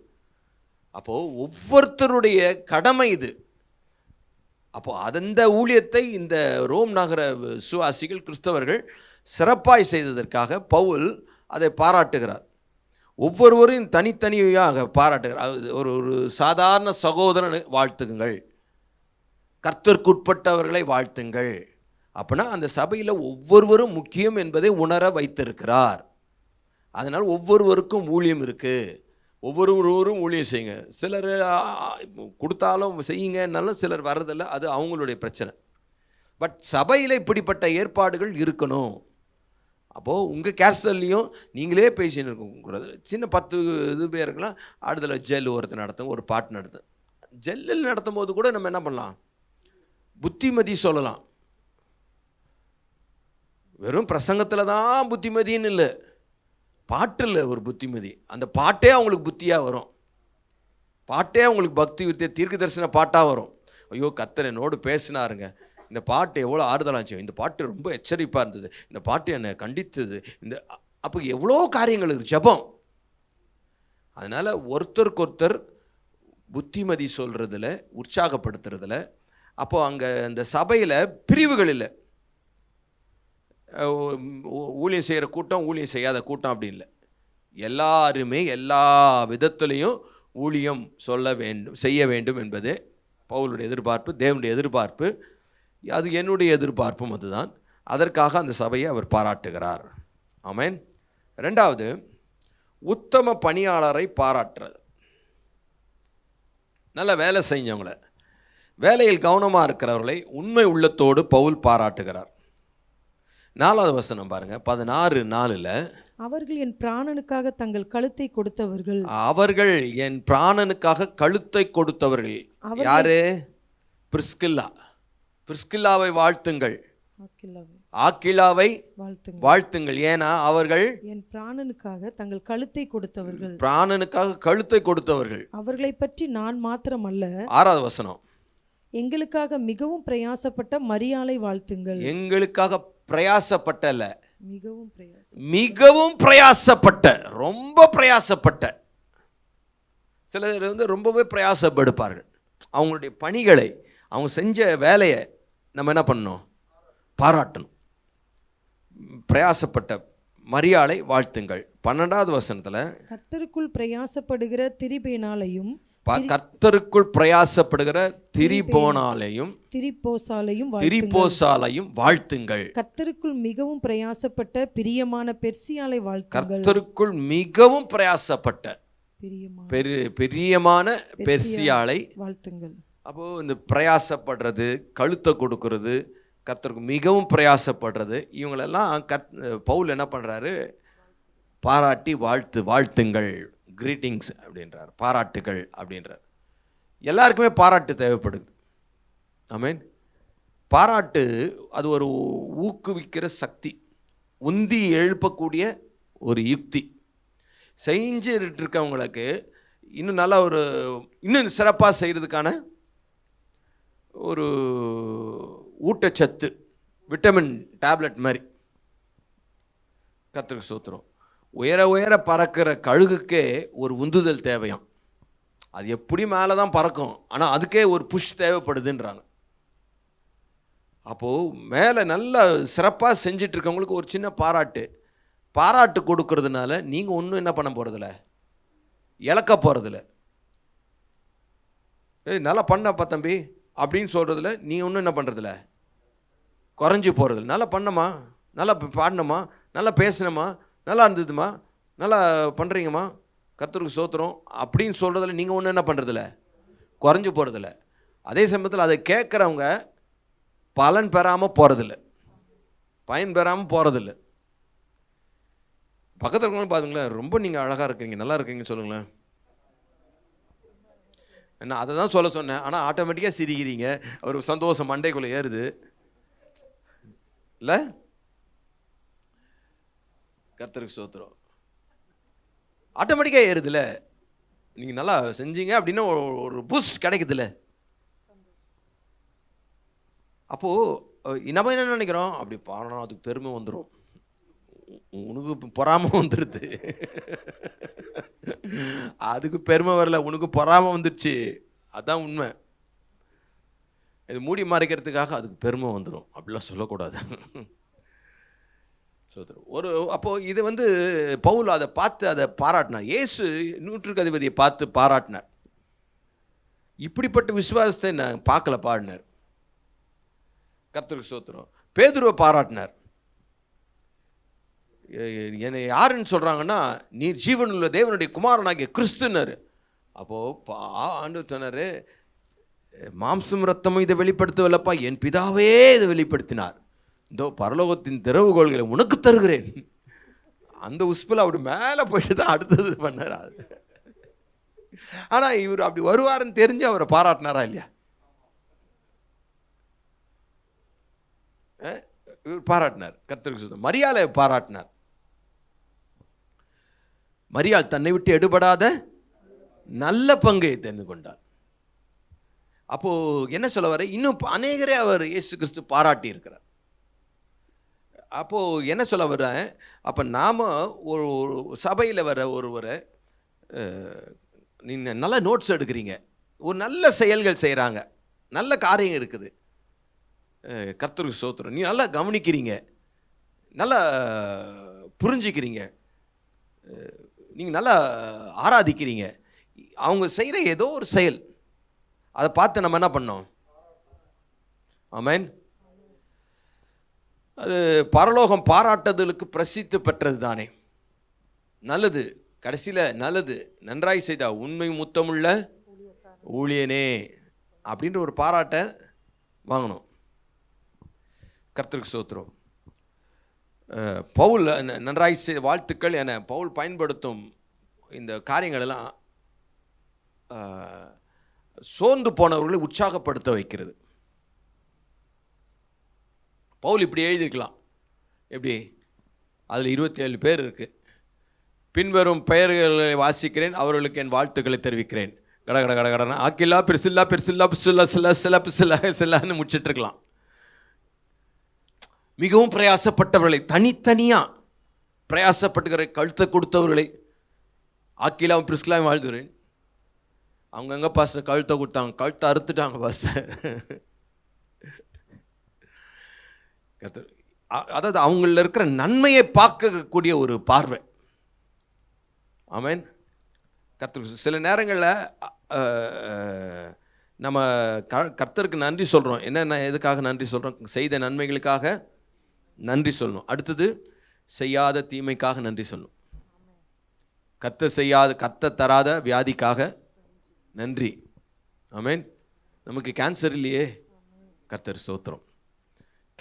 அப்போது ஒவ்வொருத்தருடைய கடமை இது. அப்போது அந்த ஊழியத்தை இந்த ரோம் நகர விசுவாசிகள் கிறிஸ்தவர்கள் சிறப்பாய் செய்ததற்காக பவுல் அதை பாராட்டுகிறார். ஒவ்வொருவரும் தனித்தனியாக பாராட்டுகிறார். ஒரு சாதாரண சகோதரனை வாழ்த்துங்கள், கர்த்தருக்குட்பட்டவர்களை வாழ்த்துங்கள். அப்படின்னா அந்த சபையில் ஒவ்வொருவரும் முக்கியம் என்பதை உணர வைத்திருக்கிறார். அதனால் ஒவ்வொருவருக்கும் ஊழியம் இருக்குது. ஒவ்வொருவரும் ஊழியம் செய்யுங்க. சிலர் கொடுத்தாலும் செய்யுங்கன்னாலும் சிலர் வர்றதில்லை, அது அவங்களுடைய பிரச்சனை. பட் சபையில் இப்படிப்பட்ட ஏற்பாடுகள் இருக்கணும். அப்போது உங்கள் கேர்சல்லையும் நீங்களே பேசின்னு இருக்கக்கூடாது. சின்ன 10 பேருக்கெல்லாம் அடுத்தல ஜெல் ஒருத்தர் நடத்தும், ஒரு பாட்டு நடத்தும். ஜெல்லில் நடத்தும் போது கூட நம்ம என்ன பண்ணலாம், புத்திமதி சொல்லலாம். வெறும் பிரசங்கத்தில் தான் புத்திமதின்னு இல்லை, பாட்டில் ஒரு புத்திமதி. அந்த பாட்டே அவங்களுக்கு புத்தியாக வரும். பாட்டே அவங்களுக்கு பக்தி வித்திய தீர்க்க தரிசன பாட்டாக வரும். ஐயோ கர்த்தர் என்னோடு பேசினாருங்க, இந்த பாட்டு எவ்வளோ ஆறுதலாச்சு, இந்த பாட்டு ரொம்ப எச்சரிப்பாக இருந்தது, இந்த பாட்டு என்னை கண்டித்தது, இந்த அப்போ எவ்வளோ காரியங்கள் இருக்குது ஜெபம். அதனால் ஒருத்தருக்கொருத்தர் புத்திமதி சொல்கிறதுல உற்சாகப்படுத்துறதுல. அப்போது அங்கே அந்த சபையில் பிரிவுகள் இல்லை. ஊழியம் செய்கிற கூட்டம், ஊழியம் செய்யாத கூட்டம் அப்படி இல்லை. எல்லாருமே எல்லா விதத்துலேயும் ஊழியம் செய்ய வேண்டும் என்பது பவுலுடைய எதிர்பார்ப்பு, தேவனுடைய எதிர்பார்ப்பு. அது என்னுடைய எதிர்பார்ப்பும் அதுதான். அதற்காக அந்த சபையை அவர் பாராட்டுகிறார். ஆமென். 2வது, உத்தம பணியாளரை பாராட்டுறது. நல்ல வேலை செஞ்சவங்கள, வேலையில் கவனமாக இருக்கிறவர்களை உண்மை உள்ளத்தோடு பவுல் பாராட்டுகிறார். 4வது வசனம் பாருங்க, 16:4. அவர்கள் என் பிராணனுக்காக தங்கள் கழுத்தை கொடுத்தவர்கள். அவர்கள் என் பிராணனுக்காக கழுத்தை கொடுத்தவர்கள் யாரு? பிரிஸ்கில்லா. பிரிஸ்கில்லாவை வாழ்த்துங்கள், ஆக்கிலாவை வாழ்த்துங்கள். ஏன்னா அவர்கள் என் பிராணனுக்காக தங்கள் கழுத்தை கொடுத்தவர்கள். பிராணனுக்காக கழுத்தை கொடுத்தவர்கள். அவர்களை பற்றி நான் மாத்திரமல்ல. 6வது வசனம், எங்களுக்காக மிகவும் பிரயாசப்பட்ட மரியாளை வாழ்த்துங்கள். எங்களுக்காக பிரயாசப்பட்டல, மிகவும் பிரயாசப்பட்ட, ரொம்ப பிரயாசப்பட்ட. சிலர் ரொம்பவே பிரயாசப்படுப்பார்கள். அவங்களுடைய பணிகளை, அவங்க செஞ்ச வேலையை நம்ம என்ன பண்ணணும், பாராட்டணும். பிரயாசப்பட்ட மரியாளை வாழ்த்துங்கள். 12வது வசனத்தில், கர்த்தருக்குள் பிரயாசப்படுகிற திரிபேனாலையும் கர்த்தருக்குள் பிரயாசப்படுகிற திரிபோனாலையும் திரிபோசாலையும் வாழ்த்துங்கள். கர்த்தருக்குள் மிகவும் பிரயாசப்பட்ட பிரியமான பெர்சியாளை வாழ்த்துங்கள். கர்த்தருக்குள் மிகவும் பிரயாசப்பட்ட பிரியமான பெர்சியாளை வாழ்த்துங்கள். அப்போ இந்த பிரயாசப்படுறது, கழுத்தை கொடுக்கறது, கர்த்தருக்கு மிகவும் பிரயாசப்படுறது, இவங்களெல்லாம் பவுல் என்ன பண்ணுறாரு? பாராட்டி வாழ்த்துங்கள், கிரீட்டிங்ஸ் அப்படின்றார், பாராட்டுகள் அப்படின்றார். எல்லாருக்குமே பாராட்டு தேவைப்படுது. ஆமென். பாராட்டு அது ஒரு ஊக்குவிக்கிற சக்தி, உந்தி எழுப்பக்கூடிய ஒரு யுக்தி. செஞ்சுட்டு இருக்கவங்களுக்கு இன்னும் நல்லா இன்னும் சிறப்பாக செய்கிறதுக்கான ஒரு ஊட்டச்சத்து, விட்டமின் டேப்லெட் மாதிரி. கர்த்தருக்கு ஸ்தோத்திரம். உயர உயர பறக்கிற கழுகுக்கே ஒரு உந்துதல் தேவையாம். அது எப்படி மேலே தான் பறக்கும், ஆனால் அதுக்கே ஒரு புஷ் தேவைப்படுதுன்றாங்க. அப்போது மேலே நல்லா சிறப்பாக செஞ்சிட்டு இருக்கவங்களுக்கு ஒரு சின்ன பாராட்டு கொடுக்கறதுனால நீங்கள் ஒன்றும் என்ன பண்ண போகிறதில்ல, இழக்க போகிறதில்ல. நல்லா பண்ணப்பா தம்பி அப்படின்னு சொல்கிறதுல நீ ஒன்றும் என்ன பண்ணுறதில்ல, குறைஞ்சி போகிறதில்ல. நல்லா பண்ணமா, நல்லா பாடினமா, நல்லா பேசினமா, நல்லா இருந்ததுமா, நல்லா பண்ணுறீங்கம்மா, கர்த்தருக்கு ஸ்தோத்திரம் அப்படின்னு சொல்கிறதில்ல நீங்கள் ஒன்றும் என்ன பண்ணுறதில்ல, குறைஞ்சி போகிறதில்ல. அதே சமயத்தில் அதை கேட்குறவங்க பலன் பெறாமல் போகிறதில்ல, பயன் பெறாமல் போகிறதில்ல. பக்கத்தில் இருக்கவங்களும் பார்த்துங்களேன், ரொம்ப நீங்கள் அழகாக இருக்கீங்க, நல்லா இருக்கீங்கன்னு சொல்லுங்களேன். என்ன அதை தான் சொல்ல சொன்னேன், ஆனால் ஆட்டோமேட்டிக்காக சிரிக்கிறீங்க. ஒரு சந்தோஷம் மண்டைக்குள்ளே ஏறுது இல்லை? கர்த்தருக்கு ஸ்தோத்திரம். ஆட்டோமேட்டிக்காக ஏறுதுல்ல, நீங்கள் நல்லா செஞ்சீங்க அப்படின்னா ஒரு பூஸ்ட் கிடைக்குதுல்ல. அப்போது நம்ம என்ன நினைக்கிறோம், அப்படி பாடணும் அதுக்கு பெருமை வந்துடும், உனக்கு பொறாமை வந்துடுது. அதுக்கு பெருமை வரல, உனக்கு பொறாமை வந்துடுச்சு, அதான் உண்மை. இது மூடி மறைக்கிறதுக்காக அதுக்கு பெருமை வந்துடும், அப்படிலாம் சொல்லக்கூடாது. அப்போது இது பவுல் அதை பார்த்து அதை பாராட்டினார். இயேசு நூற்றுக்கு அதிபதியை பார்த்து பாராட்டினார். இப்படிப்பட்ட விசுவாசத்தை நான் பார்க்கல பாடினார். கர்த்தருக்கு ஸ்தோத்திரம். பேதுருவை பாராட்டினார். என்னை யாருன்னு சொல்கிறாங்கன்னா, நீ ஜீவனுள்ள தேவனுடைய குமாரனாகிய கிறிஸ்துனார். அப்போது ஆண்டவர் சொன்னார், மாம்சம் ரத்தமும் இதை வெளிப்படுத்தவில்லப்பா, என் பிதாவே இதை வெளிப்படுத்தினார். இதோ பரலோகத்தின் திறவுகோள்களை உனக்கு தருகிறேன். அந்த உஸ்பில் அப்படி மேலே போயிட்டு தான் அடுத்தது பண்ணார். ஆனால் இவர் அப்படி வருவாருன்னு தெரிஞ்சு அவரை பாராட்டினாரா இல்லையா? இவர் பாராட்டினார். கர்த்தருக்கு ஸ்தோத்திரம். மரியாளை பாராட்டினார். மரியாள் தன்னை விட்டு எடுபடாத நல்ல பங்கை தெரிந்து கொண்டார். அப்போது என்ன சொல்ல வர, இன்னும் அநேகரே அவர் இயேசு கிறிஸ்து பாராட்டி இருக்கிறார். அப்போது என்ன சொல்ல வர்றேன், அப்போ நாம் ஒரு சபையில் வர ஒருவரை நீங்கள் நல்ல நோட்ஸ் எடுக்கிறீங்க, ஒரு நல்ல செயல்கள் செய்கிறாங்க, நல்ல காரியம் இருக்குது, கர்த்தருக்கு ஸ்தோத்திரம், நீ நல்லா கவனிக்கிறீங்க, நல்லா புரிஞ்சிக்கிறீங்க, நீங்கள் நல்லா ஆராதிக்கிறீங்க, அவங்க செய்கிற ஏதோ ஒரு செயல், அதை பார்த்து நம்ம என்ன பண்ணோம்? ஆமென். அது பரலோகம் பாராட்டுதலுக்கு பிரசித்தி பெற்றது தானே. நல்லது, கடைசியில் நல்லது, நன்றாய் செய்தா உண்மை முத்தமுள்ள ஊழியனே அப்படின்ற ஒரு பாராட்டை வாங்கணும். கர்த்தருக்கு ஸ்தோத்திரம். பவுல் நன்றாய் வாழ்த்துக்கள் என பவுல் பயன்படுத்தும் இந்த காரியங்கள் எல்லாம் சோர்ந்து போனவர்களை உற்சாகப்படுத்த வைக்கிறது. பவுல் இப்படி எழுதியிருக்கலாம், எப்படி? அதில் 27 பேர் இருக்குது. பின்வரும் பெயர்களை வாசிக்கிறேன், அவர்களுக்கு என் வாழ்த்துக்களை தெரிவிக்கிறேன். கடன ஆக்கில்லா பிரிசில்லா பிரிசில்லா பிசுல்லா சில்லா சில்லா பிசுல்லா சில்லான்னு முடிச்சிட்ருக்கலாம். மிகவும் பிரயாசப்பட்டவர்களை, தனித்தனியாக பிரயாசப்பட்டுக்கிற கழுத்தை கொடுத்தவர்களை ஆக்கிலாவும் பிரிஸ்லாவும் வாழ்த்துகிறேன். அவங்க எங்கே பாஸ்டர் கழுத்தை கொடுத்தாங்க, கழுத்தை அறுத்துட்டாங்க பாஸ்டர். அதாவது அவங்களில் இருக்கிற நன்மையை பார்க்கக்கூடிய ஒரு பார்வை. ஆமென். கர்த்தருக்கு சில நேரங்களில் நம்ம கர்த்தருக்கு நன்றி சொல்கிறோம். என்னென்ன எதுக்காக நன்றி சொல்கிறோம்? செய்த நன்மைகளுக்காக நன்றி சொல்லணும். அடுத்தது செய்யாத தீமைக்காக நன்றி சொல்லணும். கர்த்தர் தராத வியாதிக்காக நன்றி. ஆமென். நமக்கு கேன்சர் இல்லையே, கர்த்தர் ஸ்தோத்திரம்.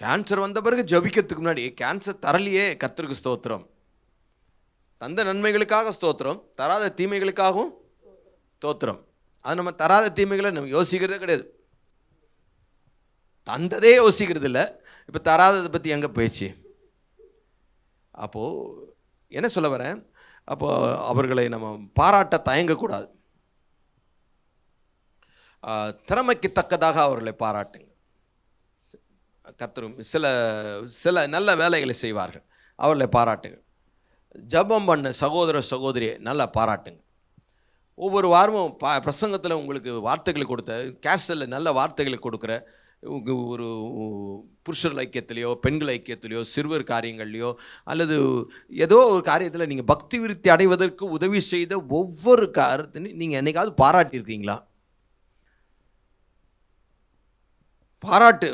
கேன்சர் வந்த பிறகு ஜபிக்கிறதுக்கு முன்னாடி கேன்சர் தரலையே, கர்த்தருக்கு ஸ்தோத்திரம். தந்த நன்மைகளுக்காக ஸ்தோத்திரம், தராத தீமைகளுக்காகவும் ஸ்தோத்திரம். அது நம்ம தராத தீமைகளை நம்ம யோசிக்கிறதே கிடையாது, தந்ததே யோசிக்கிறது இல்லை. இப்போ தராததை பற்றி எங்கே போயிடுச்சு? அப்போது என்ன சொல்ல வரேன், அப்போது அவர்களை நம்ம பாராட்ட தயங்கக்கூடாது. திறமைக்கு தக்கதாக அவர்களை பாராட்டுங்க. கர்த்தரும் சில நல்ல வேலைகளை செய்வார்கள், அவர்களை பாராட்டுங்க. ஜெபம் பண்ண சகோதர சகோதரியை நல்லா பாராட்டுங்க. ஒவ்வொரு வாரமும் பிரசங்கத்தில் உங்களுக்கு வார்த்தைகளை கொடுத்த, கேர்சலில் நல்ல வார்த்தைகளை கொடுக்குற ஒரு புருஷர் ஐக்கியத்திலையோ பெண்கள் ஐக்கியத்திலையோ சிறுவர் காரியங்கள்லையோ அல்லது ஏதோ ஒரு காரியத்தில் நீங்கள் பக்தி விருத்தி அடைவதற்கு உதவி செய்த ஒவ்வொரு காரியத்தையும் நீங்கள் என்னைக்காவது பாராட்டியிருக்கீங்களா? பாராட்டு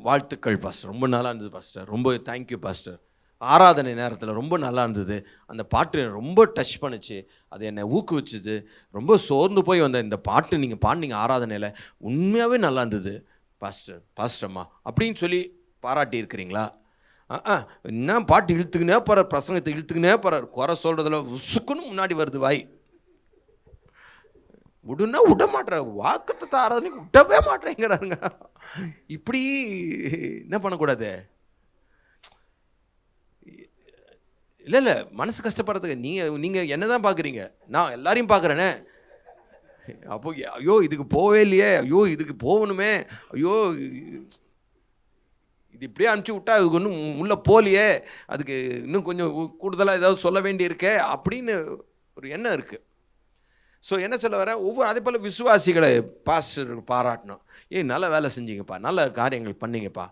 வாழ்த்துக்கள் பாஸ்டர், ரொம்ப நல்லா இருந்தது பாஸ்டர், ரொம்ப தேங்க்யூ பாஸ்டர். ஆராதனை நேரத்தில் ரொம்ப நல்லா இருந்தது, அந்த பாட்டு ரொம்ப டச் பண்ணிச்சு, அது என்னை ஊக்குவிச்சுது, ரொம்ப சோர்ந்து போய் வந்த இந்த பாட்டு நீங்கள் பாடினீங்க ஆராதனையில், உண்மையாகவே நல்லா இருந்தது பாஸ்டர்மா அப்படின்னு சொல்லி பாராட்டி இருக்கிறீங்களா? என்ன பாட்டு இழுத்துக்கினே போகிறார், பிரசங்கத்தை இழுத்துக்கினே போகிறார், குறை சொல்கிறதுல உசுக்குன்னு முன்னாடி வருது வாய். விடுன்னா விட மாட்டேற, வாக்குத்த ஆராதனை விடவே மாட்டேங்கிறாருங்க. இப்படி என்ன பண்ணக்கூடாது? இல்லை மனசு கஷ்டப்படுறதுக்கு நீங்கள் என்ன தான் பார்க்குறீங்க, நான் எல்லாரையும் பார்க்குறேனே. அப்போ ஐயோ இதுக்கு போவே இல்லையே, ஐயோ இதுக்கு போகணுமே, ஐயோ இது இப்படியே அனுப்பிச்சி விட்டா அதுக்கு ஒன்றும் உள்ளே போகலையே, அதுக்கு இன்னும் கொஞ்சம் கூடுதலாக ஏதாவது சொல்ல வேண்டியிருக்கே அப்படின்னு ஒரு எண்ணம் இருக்குது. ஸோ என்ன சொல்ல வர, அதே போல் விசுவாசிகளை பாஸ்டர் பாராட்டணும். நல்ல வேலை செஞ்சீங்கப்பா, நல்ல காரியங்கள் பண்ணீங்கப்பா,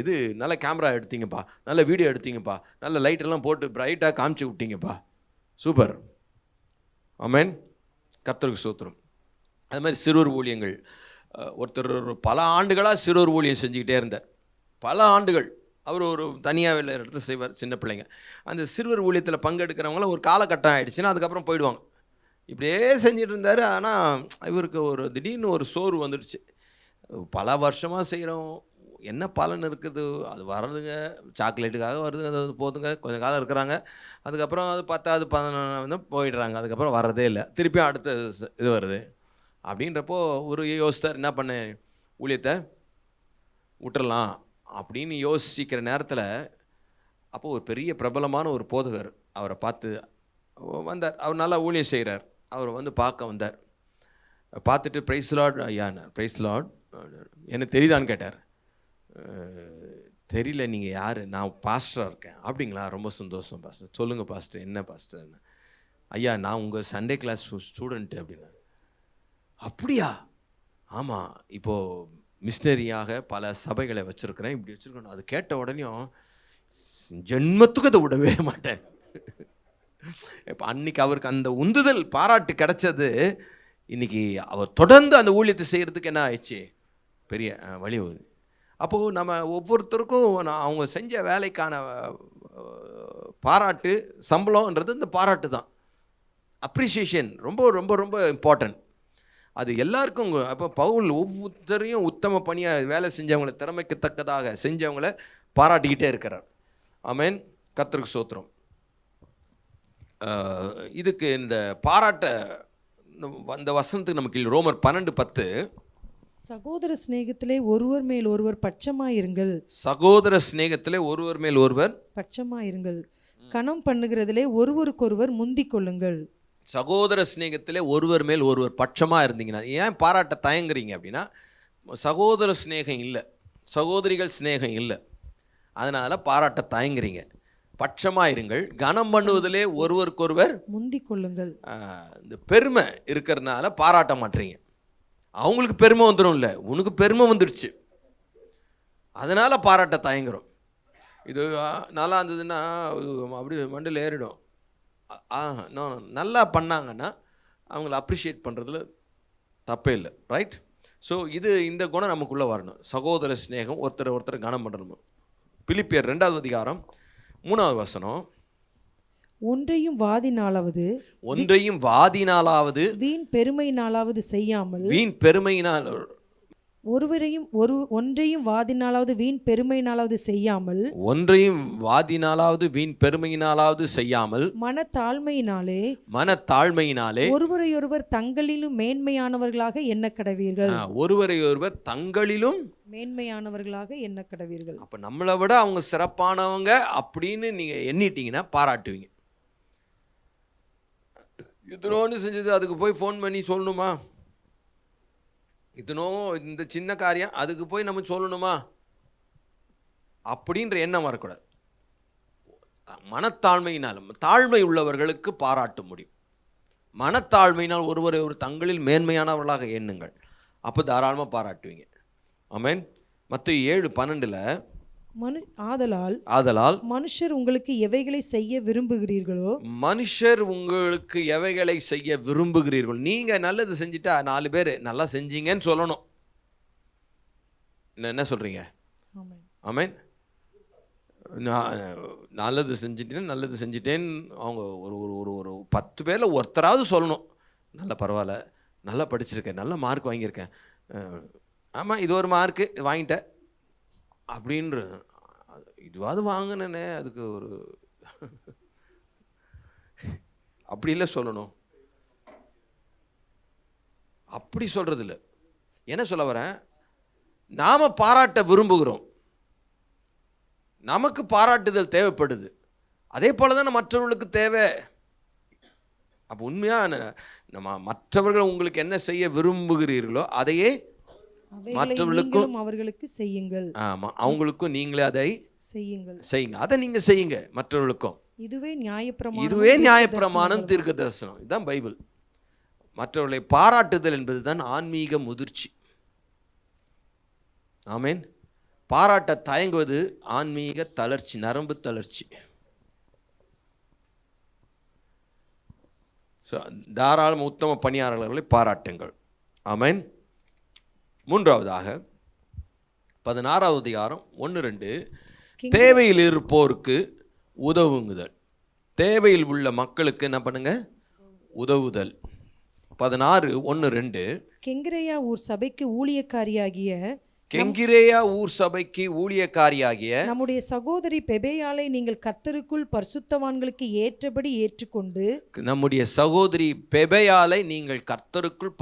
இது நல்ல கேமரா எடுத்தீங்கப்பா, நல்ல வீடியோ எடுத்தீங்கப்பா, நல்ல லைட்டெல்லாம் போட்டு பிரைட்டாக காமிச்சு விட்டீங்கப்பா, சூப்பர். ஆமென். கர்த்தருக்கு ஸ்தோத்திரம். அது மாதிரி சிறுவர் ஊழியங்கள், ஒருத்தர் பல ஆண்டுகளாக சிறுவர் ஊழியம் செஞ்சுக்கிட்டே இருந்தார், பல ஆண்டுகள். அவர் ஒரு தனியாக வேலை இடத்துல செய்வார், சின்ன பிள்ளைங்க. அந்த சிறுவர் ஊழியத்தில் பங்கெடுக்கிறவங்களாம் ஒரு காலகட்டம் ஆகிடுச்சுன்னா அதுக்கப்புறம் போயிடுவாங்க. இப்படியே செஞ்சிட்டு இருந்தார். ஆனால் இவருக்கு ஒரு திடீர்னு ஒரு சோர்வு வந்துடுச்சு. பல வருஷமாக செய்கிறோம், என்ன பலன் இருக்குது? அது வர்றதுங்க சாக்லேட்டுக்காக வருது, அது போதுங்க, கொஞ்சம் காலம் இருக்கிறாங்க, அதுக்கப்புறம் அது 10வது 11வது போயிடுறாங்க, அதுக்கப்புறம் வர்றதே இல்லை, திருப்பியும் அடுத்த இது வருது. அப்படின்றப்போ ஒரு யோசித்தார், என்ன பண்ண ஊழியத்தை விட்டுறலாம் அப்படின்னு யோசிக்கிற நேரத்தில் அப்போது ஒரு பெரிய பிரபலமான ஒரு போதகர் அவரை பார்த்து வந்தார். அவர் நல்லா ஊழியம் செய்கிறார். அவர் வந்து பார்க்க வந்தார். பார்த்துட்டு பிரைஸ் லார்ட் ஐயா, பிரைஸ் லார்ட், எனக்கு தெரியுதான்னு கேட்டார். தெரியல, நீங்கள் யார்? நான் பாஸ்டராக இருக்கேன். அப்படிங்களா, ரொம்ப சந்தோஷம் பாஸ்டர், சொல்லுங்கள் பாஸ்டர், என்ன பாஸ்டர்? ஐயா நான் உங்கள் சண்டே கிளாஸ் ஸ்டூடெண்ட்டு அப்படின்னா. அப்படியா? ஆமாம், இப்போது மிஷினரியாக பல சபைகளை வச்சுருக்கிறேன், இப்படி வச்சுருக்கணும். அது கேட்ட உடனேயும் ஜென்மத்துக்கு அதை விடவே மாட்டேன். இப்போ அன்னைக்கு அவருக்கு அந்த உந்துதல் பாராட்டு கிடைச்சது, இன்றைக்கி அவர் தொடர்ந்து அந்த ஊழியத்தை செய்கிறதுக்கு என்ன ஆயிடுச்சு, பெரிய வழிவகுது. அப்போது நம்ம ஒவ்வொருத்தருக்கும் அவங்க செஞ்ச வேலைக்கான பாராட்டு, சம்பளம்ன்றது இந்த பாராட்டு தான். அப்ரிசியேஷன் ரொம்ப ரொம்ப ரொம்ப இம்பார்ட்டன்ட். அது எல்லாருக்கும். அப்போ பவுல் ஒவ்வொருத்தரையும் உத்தம பணியாக வேலை செஞ்சவங்களை, திறமைக்கு தக்கதாக செஞ்சவங்கள பாராட்டிக்கிட்டே இருக்கிறார். ஆமென். கர்த்தருக்கு ஸ்தோத்திரம். இதுக்கு இந்த பாராட்ட அந்த வசனத்துக்கு நமக்கு ரோமர் 12:10, சகோதர சிநேகத்திலே ஒருவர் மேல் ஒருவர் பட்சமாயிருங்கள். சகோதர சிநேகத்திலே ஒருவர் மேல் ஒருவர் பட்சமாயிருங்கள். கனம் பண்ணுகிறதிலே ஒருவருக்கொருவர் முந்திக் கொள்ளுங்கள். சகோதர சிநேகத்திலே ஒருவர் மேல் ஒருவர் பட்சமாக இருந்தீங்கன்னா, ஏன் பாராட்ட தயங்குறீங்க அப்படின்னா, சகோதர சிநேகம் இல்லை, சகோதரிகள் சிநேகம் இல்லை, அதனால் பாராட்ட தயங்குறீங்க. பட்சமாக இருங்கள், கனம் பண்ணுவதிலே ஒருவருக்கொருவர் முந்திக் கொள்ளுங்கள். இந்த பெருமை இருக்கிறதுனால பாராட்ட மாட்டீங்க. அவங்களுக்கு பெருமை வந்துடும், இல்லை உனக்கு பெருமை வந்துடுச்சு, அதனால் பாராட்ட தயங்குறோம். இது நல்லா இருந்ததுன்னா அப்படி மண்டில் ஏறிடும். நல்லா பண்ணாங்கன்னா அவங்கள அப்ரிஷியேட் பண்ணுறதுல தப்பே இல்லை, ரைட்? ஸோ இந்த குணம் நமக்குள்ளே வரணும். சகோதர ஸ்நேகம், ஒருத்தர் கனம் பண்ணணும். பிலிப்பியர் 2வது அதிகாரம் 3வது வசனம். ஒன்றையும் வாதினாலாவது வீண் பெருமையினாலாவது செய்யாமல் ஒன்றையும் வாதினாலாவது வீண் பெருமையினாலாவது செய்யாமல் மனத்தாழ்மையினாலே ஒருவரையொருவர் தங்களிலும் மேன்மையானவர்களாக எண்ண கடவீர்கள். அப்ப நம்மளை விட அவங்க சிறப்பானவங்க அப்படின்னு நீங்க எண்ணிட்டீங்கன்னா பாராட்டுவீங்க. இதனோன்னு செஞ்சது அதுக்கு போய் ஃபோன் பண்ணி சொல்லணுமா? இந்த சின்ன காரியம் அதுக்கு போய் நம்ம சொல்லணுமா அப்படின்ற எண்ணம் வரக்கூடாது. மனத்தாழ்மையினாலும், தாழ்மை உள்ளவர்களுக்கு பாராட்ட முடியும். மனத்தாழ்மையினால் ஒருவரை ஒரு தங்களில் மேன்மையானவர்களாக எண்ணுங்கள், அப்போ தாராளமாக பாராட்டுவீங்க. ஆமென். மத்தேயு 7:12 ஆதலால் மனுஷர் உங்களுக்கு எவைகளை செய்ய விரும்புகிறீர்களோ, நீங்க நல்லது செஞ்சுட்டா 4 பேர் நல்லா செஞ்சீங்கன்னு சொல்லணும். என்ன சொல்றீங்க? ஆமென். நல்லது செஞ்சிட்டேன்னு அவங்க ஒரு 10 பேரில் ஒருத்தராவது சொல்லணும். நல்லா பரவாயில்ல, நல்லா படிச்சிருக்கேன், நல்ல மார்க் வாங்கியிருக்கேன், ஆமாம் இது ஒரு மார்க்கு வாங்கிட்டேன் அப்படின்ற, இதுவாது வாங்கினே அதுக்கு ஒரு அப்படி இல்லை சொல்லணும். அப்படி சொல்றது இல்லை. என்ன சொல்ல வரேன், நாம பாராட்ட விரும்புகிறோம், நமக்கு பாராட்டுதல் தேவைப்படுது, அதே போல தான் மற்றவர்களுக்கு தேவை. அப்போ உண்மையா நம்ம மற்றவர்கள் உங்களுக்கு என்ன செய்ய விரும்புகிறீர்களோ அதையே மற்றவர்களுக்கும் அவர்களுக்கு செய்யுங்கள். ஆமா, அவங்களுக்கும் நீங்களே அதை செய்யுங்க. அதை நீங்க செய்யுங்க மற்றவர்களுக்கும். இதுவே நியாயப்பிரமாணம், தீர்க்க தரிசனம். இதுதான் பைபிள். மற்றவர்களை பாராட்டுதல் என்பதுதான் ஆன்மீக முதிர்ச்சி. ஆமென். பாராட்ட தயங்குவது ஆன்மீக தளர்ச்சி, நரம்பு தளர்ச்சி. தாராளம் உத்தம பணியாளர்களை பாராட்டுங்கள். ஆமென். 3வதாக 16வது அதிகாரம் 1-2 தேவையில் இருப்போருக்கு உதவுங்குதல். தேவையில் உள்ள மக்களுக்கு என்ன பண்ணுங்க? உதவுதல். 16:1-2 கெங்கிரேயா ஊர் சபைக்கு ஊழியக்காரியாகிய நம்முடைய சகோதரி பெபேயாளை நீங்கள் கர்த்தருக்குள்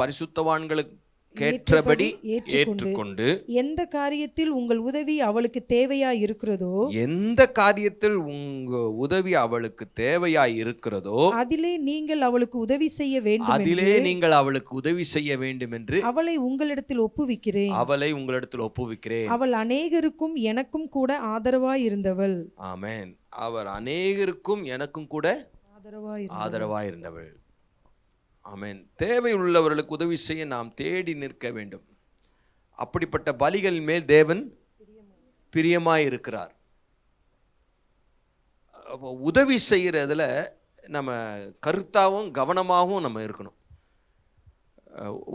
பரிசுத்தவான்களுக்கு ஏற்றபடி ஏற்றுக்கொண்டு எந்த காரியத்தில் உங்கள் உதவி அவளுக்கு தேவையாய் இருக்கிறதோ அதிலே நீங்கள் அவளுக்கு உதவி செய்ய வேண்டும் என்று அவளை உங்களிடத்தில் ஒப்புவிக்கிறேன். அவள் அநேகருக்கும் எனக்கும் கூட ஆதரவாய் இருந்தவள். ஆமென். அவர் அநேகருக்கும் எனக்கும் கூட ஆதரவாய் இருந்தவள். ஆமென். தேவை உள்ளவர்களுக்கு உதவி செய்ய நாம் தேடி நிற்க வேண்டும். அப்படிப்பட்ட பலிகள் மேல் தேவன் பிரியமாய் இருக்கிறார். உதவி செய்யறதுல நம்ம கருத்தாகவும் கவனமாகவும் நம்ம இருக்கணும்.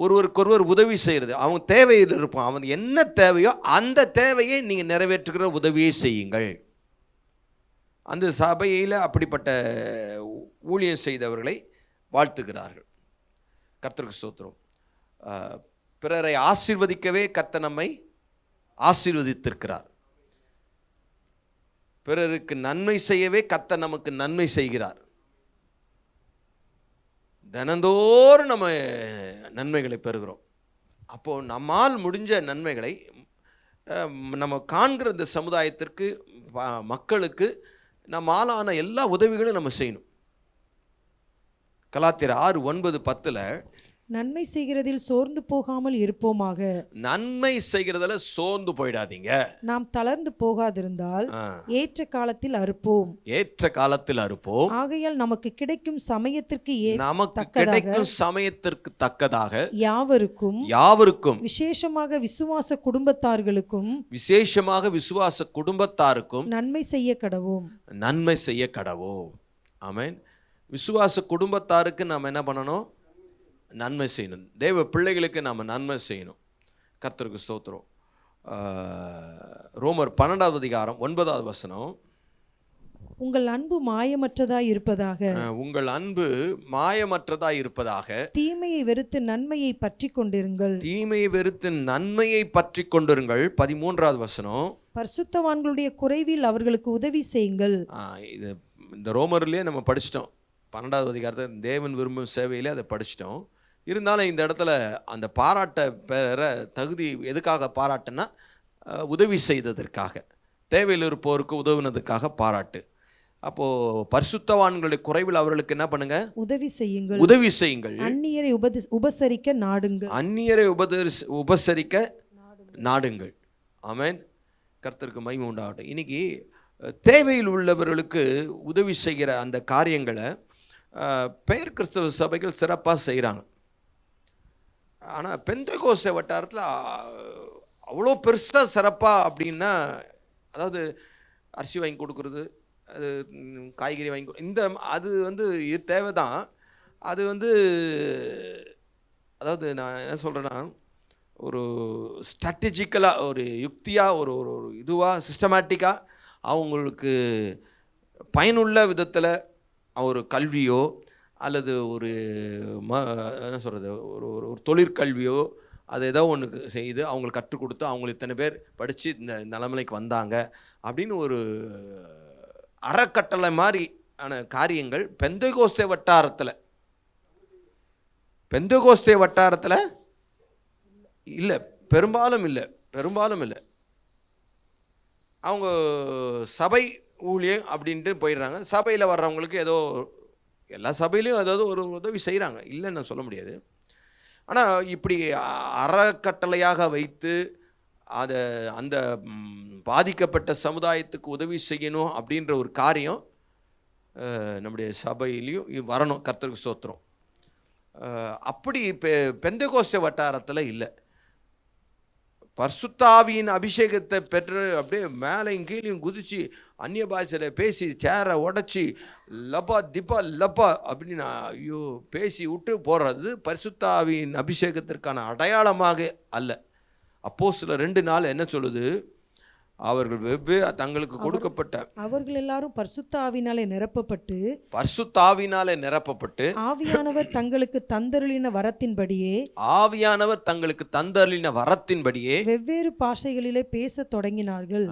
ஒருவருக்கொருவர் உதவி செய்கிறது, அவங்க தேவையில் இருப்போம், அவன் என்ன தேவையோ அந்த தேவையை நீங்கள் நிறைவேற்றுகிற உதவியை செய்யுங்கள். அந்த சபையில் அப்படிப்பட்ட ஊழியம் செய்தவர்களை வாழ்த்துகிறார்கள். கர்த்தருக்கு ஸ்தோத்திரம். பிறரை ஆசீர்வதிக்கவே கர்த்தர் நம்மை ஆசீர்வதித்திருக்கிறார். பிறருக்கு நன்மை செய்யவே கர்த்தர் நமக்கு நன்மை செய்கிறார். தினந்தோறும் நம்ம நன்மைகளை பெறுகிறோம். அப்போது நம்மால் முடிஞ்ச நன்மைகளை நம்ம காண்கிற இந்த சமுதாயத்திற்கு, மக்களுக்கு நம்மாலான எல்லா உதவிகளும் நம்ம செய்யணும். கலாத்தியர் 6:9-10 நன்மை செய்கிறதில் சோர்ந்து போகாமல் இருப்போமாக. நன்மை செய்கிறதுல சோர்ந்து போயிடாதீங்க. நாம் தளர்ந்து போகாதிருந்தால் ஏற்ற காலத்தில் அறுப்போம். ஆகையால் நமக்கு கிடைக்கும் சமயத்திற்கு தக்கதாக யாவருக்கும் விசேஷமாக விசுவாச குடும்பத்தாருக்கும் நன்மை செய்ய கடவோம். ஆமென். விசுவாச குடும்பத்தாருக்கு நாம் என்ன பண்ணணும்? நன்மை செய்யணும். தேவ பிள்ளைகளுக்கு நாம் நன்மை செய்யணும். கர்த்தருக்கு ஸ்தோத்திரம். ரோமர் 12வது அதிகாரம் 9வது வசனம். உங்கள் அன்பு மாயமற்றதாய் இருப்பதாக. உங்கள் அன்பு மாயமற்றதாய் இருப்பதாக. தீமையை வெறுத்து நன்மையை பற்றி கொண்டிருங்கள். தீமையை வெறுத்து நன்மையை பற்றி கொண்டிருங்கள். 13வது வசனம். பரிசுத்தவான்களுடைய குறைவில் அவர்களுக்கு உதவி செய்யுங்கள். இது இந்த ரோமர்லேயே நம்ம படிச்சிட்டோம். 12வது அதிகாரத்தை தேவன் விரும்பும் சேவையிலே அதை படிச்சிட்டோம். இருந்தாலும் இந்த இடத்துல அந்த பாராட்ட பெற தகுதி எதுக்காக பாராட்டுன்னா, உதவி செய்ததற்காக, தேவையில் இருப்போருக்கு உதவினதுக்காக பாராட்டு. அப்போது பரிசுத்தவான்களுடைய குறைவில் அவர்களுக்கு என்ன பண்ணுங்க? உதவி செய்யுங்கள். உதவி செய்யுங்கள். அந்நியரை உபசரிக்க நாடுங்கள். அந்நியரை உபசரிக்க நாடுங்கள். ஆமென். கர்த்தருக்கு மகிமை உண்டாகட்டும். இன்னைக்கு தேவையில் உள்ளவர்களுக்கு உதவி செய்கிற அந்த காரியங்களை பெயர் கிறிஸ்தவ சபைகள் சிறப்பாக செய்கிறாங்க. ஆனால் பெந்தெகோஸ்தே வட்டாரத்தில் அவ்வளோ பெருசாக சிறப்பாக அப்படின்னா, அதாவது அரிசி வாங்கி கொடுக்குறது, அது காய்கறி வாங்கி இந்த அது தேவை தான். அது அதாவது நான் என்ன சொல்கிறேன்னா, ஒரு ஸ்ட்ராட்டஜிக்கலாக, ஒரு யுக்தியாக, ஒரு ஒரு இதுவாக, சிஸ்டமேட்டிக்காக அவங்களுக்கு பயனுள்ள விதத்தில் ஒரு கல்வியோ அல்லது ஒரு என்ன சொல்கிறது, ஒரு ஒரு தொழிற்கல்வியோ அது ஏதோ ஒன்று செய்து அவங்களுக்கு கற்றுக் கொடுத்து அவங்களுக்கு இத்தனை பேர் படித்து இந்த நிலைமைக்கு வந்தாங்க அப்படின்னு ஒரு அறக்கட்டளை மாதிரியான காரியங்கள் பெந்தெகோஸ்தே வட்டாரத்தில் இல்லை, பெரும்பாலும் இல்லை. அவங்க சபை ஊழியம் அப்படின்ட்டு போயிடுறாங்க. சபையில் வர்றவங்களுக்கு ஏதோ, எல்லா சபையிலையும் ஏதாவது ஒரு உதவி செய்கிறாங்க, இல்லைன்னு நான் சொல்ல முடியாது. ஆனால் இப்படி அறக்கட்டளையாக வைத்து அதை அந்த பாதிக்கப்பட்ட சமுதாயத்துக்கு உதவி செய்யணும் அப்படின்ற ஒரு காரியம் நம்முடைய சபையிலையும் வரணும். கர்த்தருக்கு ஸ்தோத்திரம். அப்படி பெந்தெகோஸ்தே வட்டாரத்தில் இல்லை. பரிசுத்தாவியின் அபிஷேகத்தை பெற்று அப்படியே மேலையும் கீழையும் குதித்து அந்நிய பாஷையில் பேசி சேரை உடச்சி லப்பா திப்பா லப்பா அப்படின்னு ஐயோ பேசி விட்டு போகிறது பரிசுத்தாவியின் அபிஷேகத்திற்கான அடையாளமாக அல்ல. அப்போஸ்தலர் 2:4 என்ன சொல்லுது? அவர்கள் வெவ்வேறு தங்களுக்கு கொடுக்கப்பட்ட அவர்கள் எல்லாரும் பரிசுத்தாவினாலே நிரப்பப்பட்டு ஆவியானவர் தங்களுக்கு தந்தருளின வரத்தின்படியே வெவ்வேறு பாஷைகளிலே பேச தொடங்கினார்கள்.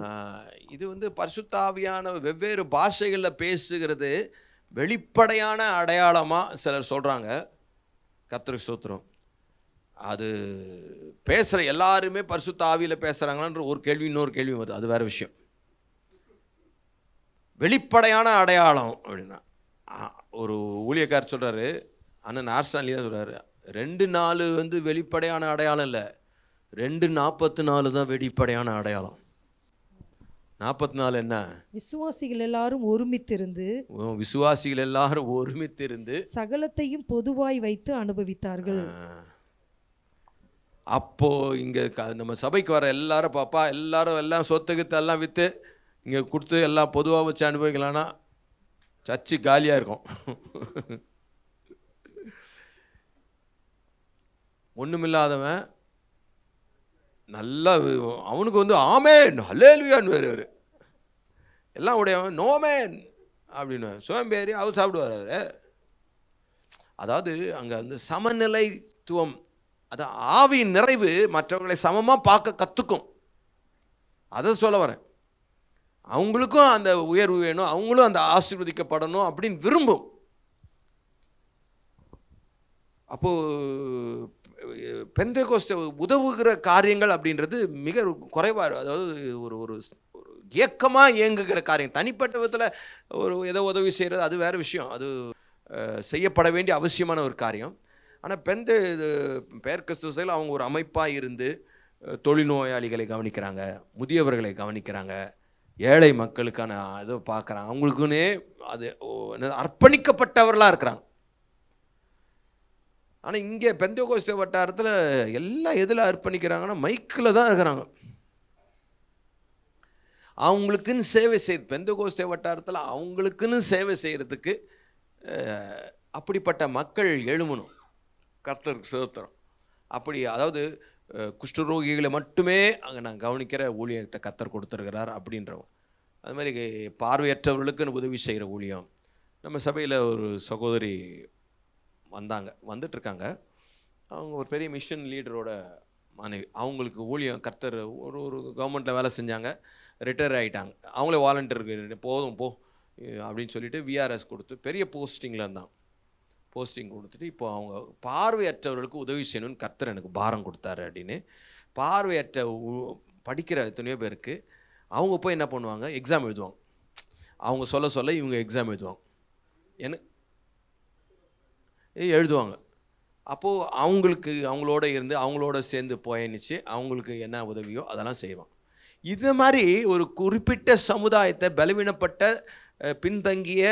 இது பரிசுத்தாவியானவர் வெவ்வேறு பாஷைகளில் பேசுகிறது வெளிப்படையான அடையாளமாக சிலர் சொல்கிறாங்க. கர்த்தருக்கு ஸ்தோத்திரம். அது பேசுகிற எல்லாருமே பரிசுத்த ஆவியில் பேசுகிறாங்கன்ற ஒரு கேள்வி, இன்னொரு கேள்வி வருது, அது வேறு விஷயம். வெளிப்படையான அடையாளம் அப்படின்னா ஒரு ஊழியக்காரர் சொல்கிறாரு, அண்ணன் ஆர்ஸ்டான்லி தான் சொல்கிறாரு, 2:4 வெளிப்படையான அடையாளம் இல்லை, 2:44 தான் வெளிப்படையான அடையாளம். 44 என்ன? விசுவாசிகள் எல்லாரும் ஒருமித்திருந்து சகலத்தையும் பொதுவாய் வைத்து அனுபவித்தார்கள். அப்போது இங்கே நம்ம சபைக்கு வர எல்லாரும் பாப்பா எல்லாம் சொத்துக்கிட்டு எல்லாம் விற்று இங்கே கொடுத்து எல்லாம் பொதுவாக வச்சு அனுபவிக்கலான்னா சர்ச்சு காலியாக இருக்கும். ஒன்றுமில்லாதவன் நல்லா அவனுக்கு ஆமேன் ஹல்லேலூயான்னு வேறு எல்லாம் உடையவன் நோமேன் அப்படின்னு சோம்பேறி அவர் சாப்பிடுவார். அதாவது அங்கே சமநிலைத்துவம், அது ஆவியின் நிறைவு மற்றவர்களை சமமாக பார்க்க கற்றுக்கும். அதை சொல்ல வரேன். அவங்களுக்கும் அந்த உயர்வு வேணும், அவங்களும் அந்த ஆசீர்வதிக்கப்படணும் அப்படின்னு விரும்பும். அப்போது பெந்தெகோஸ்தே உதவுகிற காரியங்கள் அப்படின்றது மிக குறைவாக, அதாவது ஒரு ஒரு ஏக்கமாக இயங்குகிற காரியம். தனிப்பட்ட விதத்தில் ஒரு ஏதோ உதவி செய்கிறது அது வேறு விஷயம், அது செய்யப்பட வேண்டிய அவசியமான ஒரு காரியம். ஆனால் பெயர் கிறிஸ்துவர்கள் அவங்க ஒரு அமைப்பாக இருந்து தொழில்நோயாளிகளை கவனிக்கிறாங்க, முதியவர்களை கவனிக்கிறாங்க, ஏழை மக்களுக்கான இதை பார்க்குறாங்க. அவங்களுக்குன்னே அது அர்ப்பணிக்கப்பட்டவர்களாக இருக்கிறாங்க. ஆனால் இங்கே பெந்தெகோஸ்தே வட்டாரத்தில் எல்லாம் எதில் அர்ப்பணிக்கிறாங்கன்னா மைக்கில் தான் இருக்கிறாங்க. அவங்களுக்குன்னு சேவை செய்ய பெந்தெகோஸ்தே வட்டாரத்தில் அவங்களுக்குன்னு சேவை செய்கிறதுக்கு அப்படிப்பட்ட மக்கள் எழுமணும். கர்த்தருக்கு ஸ்தோத்திரம். அப்படி அதாவது குஷ்டரோகிகளை மட்டுமே அங்கே நான் கவனிக்கிற ஊழியத்தை கர்த்தர் கொடுத்துருக்கிறார் அப்படின்றவங்க. அது மாதிரி பார்வையற்றவர்களுக்கு உதவி செய்கிற ஊழியம். நம்ம சபையில் ஒரு சகோதரி வந்துட்டுருக்காங்க. அவங்க ஒரு பெரிய மிஷன் லீடரோட மனைவி. அவங்களுக்கு ஊழியம் கர்த்தர் ஒரு கவர்மெண்ட்டில் வேலை செஞ்சாங்க, ரிட்டையர் ஆகிட்டாங்க. அவங்களே வாலண்டியருக்கு போதும் போ அப்படின்னு சொல்லிட்டு விஆர்எஸ் கொடுத்து பெரிய போஸ்டிங்கில் இருந்தாங்க. போஸ்டிங் கொடுத்துட்டு இப்போ அவங்க பார்வையற்றவர்களுக்கு உதவி செய்யணும்னு கர்த்தர் எனக்கு பாரம் கொடுத்தாரு அப்படின்னு. பார்வையற்ற படிக்கிற எத்தனையோ பேருக்கு அவங்க போய் என்ன பண்ணுவாங்க, எக்ஸாம் எழுதுவாங்க. அவங்க சொல்ல இவங்க எக்ஸாம் எழுதுவாங்க, எழுதுவாங்க. அப்போது அவங்களோட இருந்து அவங்களோட சேர்ந்து பயணித்து அவங்களுக்கு என்ன உதவியோ அதெல்லாம் செய்வாங்க. இது மாதிரி ஒரு குறிப்பிட்ட சமுதாயத்தை பலவீனப்பட்ட பின்தங்கிய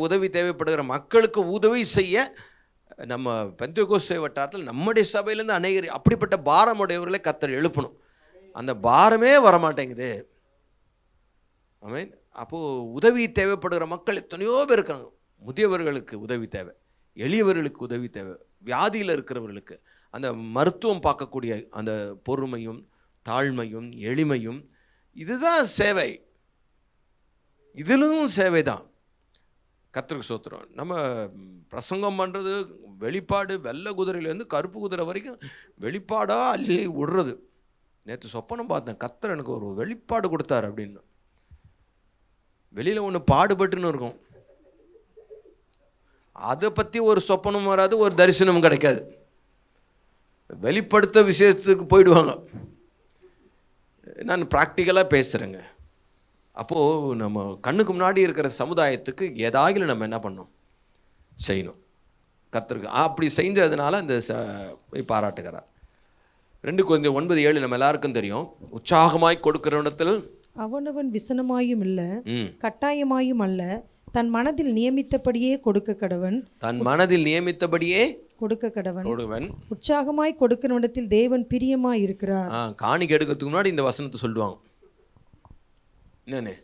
உதவி தேவைப்படுகிற மக்களுக்கு உதவி செய்ய நம்ம பெந்தெகோஸ்தே வட்டாரத்தில் நம்முடைய சபையிலேருந்து அநேகர் அப்படிப்பட்ட பாரமுடையவர்களை கர்த்தர் எழுப்பணும். அந்த பாரமே வரமாட்டேங்குது. ஆமென். அப்போது உதவி தேவைப்படுகிற மக்கள் எத்தனையோ பேர் இருக்காங்க. முதியவர்களுக்கு உதவி தேவை, எளியவர்களுக்கு உதவி தேவை, வியாதியில் இருக்கிறவர்களுக்கு அந்த மருத்துவம் பார்க்கக்கூடிய அந்த பொறுமையும் தாழ்மையும் எளிமையும், இதுதான் சேவை. இதிலும் சேவை தான். கர்த்தருக்கு ஸ்தோத்திரம். நம்ம பிரசங்கம் பண்ணுறது வெளிப்பாடு, வெள்ளை குதிரையிலேருந்து கருப்பு குதிரை வரைக்கும் வெளிப்பாடாக அள்ளி விடுறது. நேற்று சொப்பனம் பார்த்தேன், கர்த்தர் எனக்கு ஒரு வெளிப்பாடு கொடுத்தார் அப்படின்னு. வெளியில் ஒன்று பாடுபட்டுன்னு இருக்கும், அதை பற்றி ஒரு சொப்பனம் வராது, ஒரு தரிசனமும் கிடைக்காது. வெளிப்படுத்த விஷயத்துக்கு போயிடுவாங்க. நான் ப்ராக்டிக்கலாக பேசுகிறேங்க. அப்போது நம்ம கண்ணுக்கு முன்னாடி இருக்கிற சமுதாயத்துக்கு ஏதாகிலும் நம்ம என்ன பண்ணோம், செய்யணும். கர்த்தருக்கு அப்படி செஞ்சதுனால அந்த பாராட்டுகிறார். 2 கொரிந்தியர் 9:7 நம்ம எல்லாருக்கும் தெரியும். உற்சாகமாய் கொடுக்கிற இடத்தில் அவனவன் விசனமாயும் இல்ல கட்டாயமாயும் அல்ல, தன் மனதில் நியமித்தபடியே கொடுக்க கடவன். தன் மனதில் நியமித்தபடியே கொடுக்க கடவன். உற்சாகமாய் கொடுக்கிற இடத்தில் தேவன் பிரியமாய் இருக்கிறார். காணிக்கை எடுக்கிறதுக்கு முன்னாடி இந்த வசனத்தை சொல்லுவாங்க. என்னன்னு,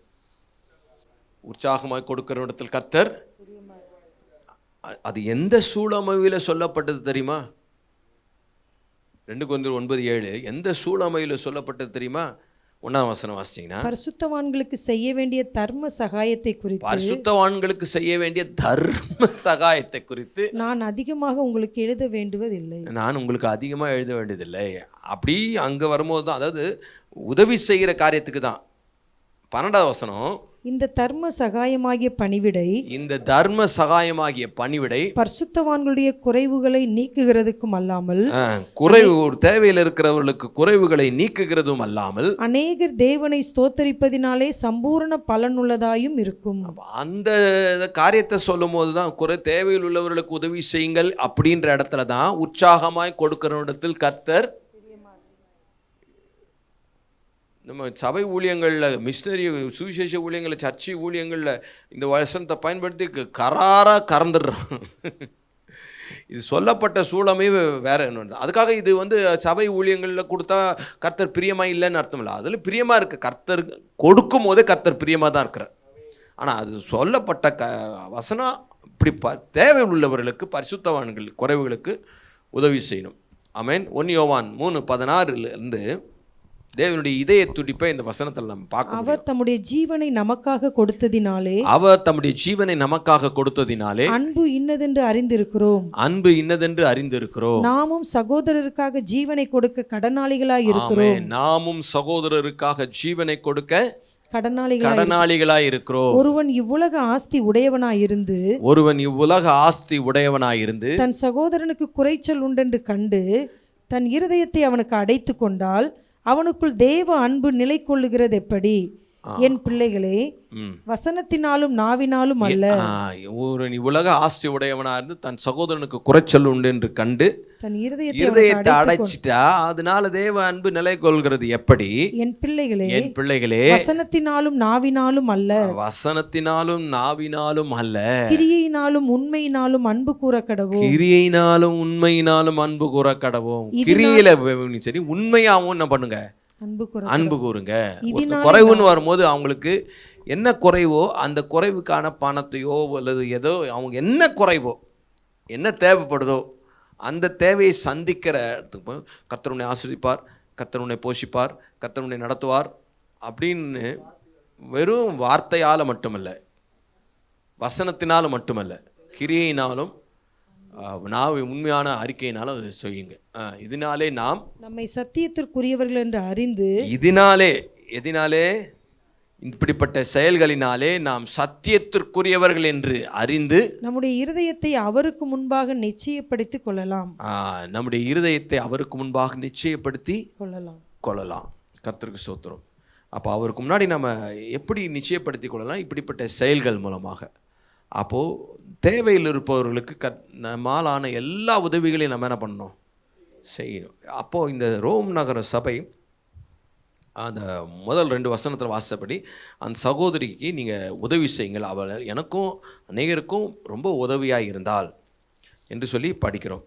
உற்சாகமாய் கொடுக்கிற இடத்தில் கர்த்தர். அது எந்த சூழமையில் சொல்லப்பட்டது தெரியுமா? 2 கொரிந்தியர் 9:7 எந்த சூழமையில் சொல்லப்பட்டது தெரியுமா? 1ஆம் வசனம் வாசிச்சீங்கன்னா, பரிசுத்தவான்களுக்கு செய்ய வேண்டிய தர்ம சகாயத்தை குறித்து, பரிசுத்தவான்களுக்கு செய்ய வேண்டிய தர்ம சகாயத்தை குறித்து நான் அதிகமாக உங்களுக்கு எழுத வேண்டுவதில்லை. நான் உங்களுக்கு அதிகமாக எழுத வேண்டியதில்லை. அப்படி அங்கே வரும்போது தான், அதாவது உதவி செய்கிற காரியத்துக்கு தான். 12ஆம் வசனம், இந்த தர்ம சகாயமாகிய பணிவிடை, இந்த தர்ம சகாயமாகிய பணிவிடை பரிசுத்தவான்களுடைய குறைவுகளை நீக்குகிறதுக்கும் அல்லாமல், குறைவு ஒரு தேவையில் இருக்கிறவர்களுக்கு குறைவுகளை நீக்குகிறதும் அல்லாமல், அநேகர் தேவனை ஸ்தோத்தரிப்பதினாலே சம்பூர்ண பலனுள்ளதாயும் இருக்கும். அந்த காரியத்தை சொல்லும் போது தான் தேவையில் உள்ளவர்களுக்கு உதவி செய்யுங்கள் அப்படின்ற இடத்துல தான் உற்சாகமாய் கொடுக்கிற இடத்தில் கர்த்தர். நம்ம சபை ஊழியங்களில், மிஷினரி சுவிசேஷ ஊழியங்களில், சர்ச்சை ஊழியங்களில் இந்த வசனத்தை பயன்படுத்தி கராராக கறந்துடுறோம். இது சொல்லப்பட்ட சூழமே வேற என்ன. அதுக்காக இது சபை ஊழியங்களில் கொடுத்தா கர்த்தர் பிரியமாக இல்லைன்னு அர்த்தம் இல்லை. அதில் பிரியமாக இருக்குது. கர்த்தர் கொடுக்கும் போதே கர்த்தர் பிரியமாக தான் இருக்கிறார். ஆனால் அது சொல்லப்பட்ட வசனம் இப்படி தேவை உள்ளவர்களுக்கு, பரிசுத்தவான்கள் குறைவுகளுக்கு உதவி செய்யணும். ஆமென். 1 யோவான் 3:16 தேவனுடைய இதய துடிப்பை இந்த வசனத்தில் நம்ம பார்க்க. அவர் தம்முடைய ஜீவனை நமக்காக கொடுத்ததினாலே, அவர் தம்முடைய ஜீவனை நமக்காக கொடுத்ததினாலே அன்பு இன்னதென்று அறிந்திருக்கிறோம். அன்பு இன்னதென்று அறிந்திருக்கிறோம். நாமும் சகோதரருக்காக ஜீவனை கொடுக்க கடனாளிகளாய் இருக்கிறோம். நாமும் சகோதரருக்காக ஜீவனை கொடுக்க கடனாளிகளாய் இருக்கிறோம். ஒருவன் இவ்வுலக ஆஸ்தி உடையவனாயிருந்து தன் சகோதரனுக்கு குறைச்சல் உண்டென்று கண்டு தன் இருதயத்தை அவனுக்கு அடைத்து கொண்டால் அவனுக்குள் தேவ அன்பு நிலை கொள்ளுகிறது எப்படி? என் பிள்ளைகளே, வசனத்தினாலும் நாவினாலும் அல்ல. ஒரு உலக ஆஸ்தி உடையவனா இருந்து தன் சகோதரனுக்கு குறைச்சல் உண்டு என்று கண்டு தன் இருதயத்தை அடைச்சிட்டா அதனால தேவ அன்பு நிலை கொள்கிறது எப்படி? என் பிள்ளைகளே, வசனத்தினாலும் நாவினாலும் அல்ல, வசனத்தினாலும் நாவினாலும் அல்ல, கிரியையினாலும் உண்மையினாலும் அன்பு கூற கடவோம். கிரியையினாலும் உண்மையினாலும் அன்பு கூற கடவோம். கிரியையில சரி, உண்மையாவும் என்ன பண்ணுங்க, அன்பு கூறுங்க. குறைவுன்னு வரும்போது அவங்களுக்கு என்ன குறைவோ அந்த குறைவுக்கான பணத்தையோ அல்லது ஏதோ அவங்க என்ன குறைவோ என்ன தேவைப்படுதோ அந்த தேவையை சந்திக்கிற இடத்துக்கு கர்த்தர் உன்னை ஆசீர்வதிப்பார், கர்த்தர் உன்னை போஷிப்பார், கர்த்தர் உன்னை நடத்துவார் அப்படின்னு வெறும் வார்த்தையால் மட்டுமல்ல, வசனத்தினாலும் மட்டுமல்ல, கிரியையினாலும் நான் உண்மையான அறிக்கையினாலும் அதை செய்யுங்க. இதனாலே நாம் நம்மை சத்தியத்திற்குரியவர்கள் என்று அறிந்து, எதினாலே இப்படிப்பட்ட செயல்களினாலே நாம் சத்தியத்திற்குரியவர்கள் என்று அறிந்து நம்முடைய இருதயத்தை அவருக்கு முன்பாக நிச்சயப்படுத்தி கொள்ளலாம். நம்முடைய இருதயத்தை அவருக்கு முன்பாக நிச்சயப்படுத்தி கொள்ளலாம். கர்த்தருக்கு ஸ்தோத்திரம். அப்போ அவருக்கு முன்னாடி நம்ம எப்படி நிச்சயப்படுத்தி கொள்ளலாம்? இப்படிப்பட்ட செயல்கள் மூலமாக. அப்போது தேவையில் இருப்பவர்களுக்கு நம்மாலான எல்லா உதவிகளையும் நம்ம என்ன பண்ணணும்? செய்யணும். அப்போது இந்த ரோம் நகர சபை அந்த முதல் 2 வசனத்தில் வாசித்தபடி அந்த சகோதரிக்கு நீங்கள் உதவி செய்யுங்கள், அவள் எனக்கும் அநேகருக்கும் ரொம்ப உதவியாக இருந்தால் என்று சொல்லி படிக்கிறோம்.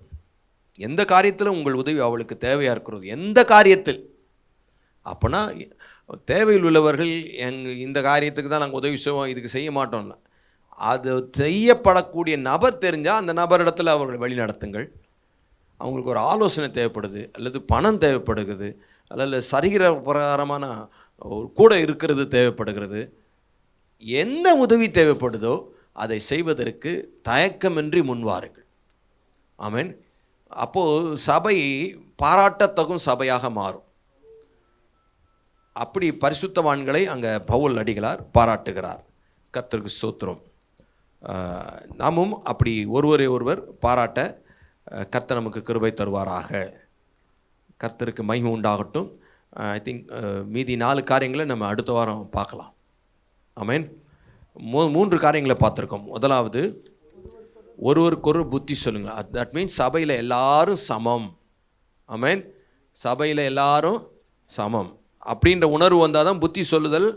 எந்த காரியத்தில் உங்கள் உதவி அவளுக்கு தேவையாக இருக்கிறது, எந்த காரியத்தில்? அப்போனா தேவையில் உள்ளவர்கள் இந்த காரியத்துக்கு தான் நாங்கள் உதவி செய்வோம், இதுக்கு செய்ய மாட்டோம்ல. அது செய்யப்படக்கூடிய நபர் தெரிஞ்சால் அந்த நபரிடத்தில் அவர்களை வழி நடத்துங்கள். அவங்களுக்கு ஒரு ஆலோசனை தேவைப்படுது, அல்லது பணம் தேவைப்படுகிறது, அல்லது சரீர பிரகாரமான கூட இருக்கிறது தேவைப்படுகிறது, எந்த உதவி தேவைப்படுதோ அதை செய்வதற்கு தயக்கமின்றி முன்வாருங்கள். ஆமென். அப்போது சபை பாராட்டத்தகும் சபையாக மாறும். அப்படி பரிசுத்தவான்களை அங்கே பவுல் அடிகளார் பாராட்டுகிறார். கர்த்தருக்கு ஸ்தோத்திரம். நாமும் அப்படி ஒருவரை ஒருவர் பாராட்ட கர்த்தர் நமக்கு கிருபை தருவாராக. கர்த்தருக்கு மகிமை உண்டாகட்டும். ஐ திங்க் மீதி 4 காரியங்களை நம்ம அடுத்த வாரம் பார்க்கலாம். ஆமென். 3 காரியங்களை பார்த்துருக்கோம். முதலாவது, ஒருவருக்கொரு புத்தி சொல்லுங்கள். தட் மீன்ஸ் சபையில் எல்லாரும் சமம். ஆமென். சபையில் எல்லாரும் சமம் அப்படின்ற உணர்வு வந்தால் தான் புத்தி சொல்லுதல்.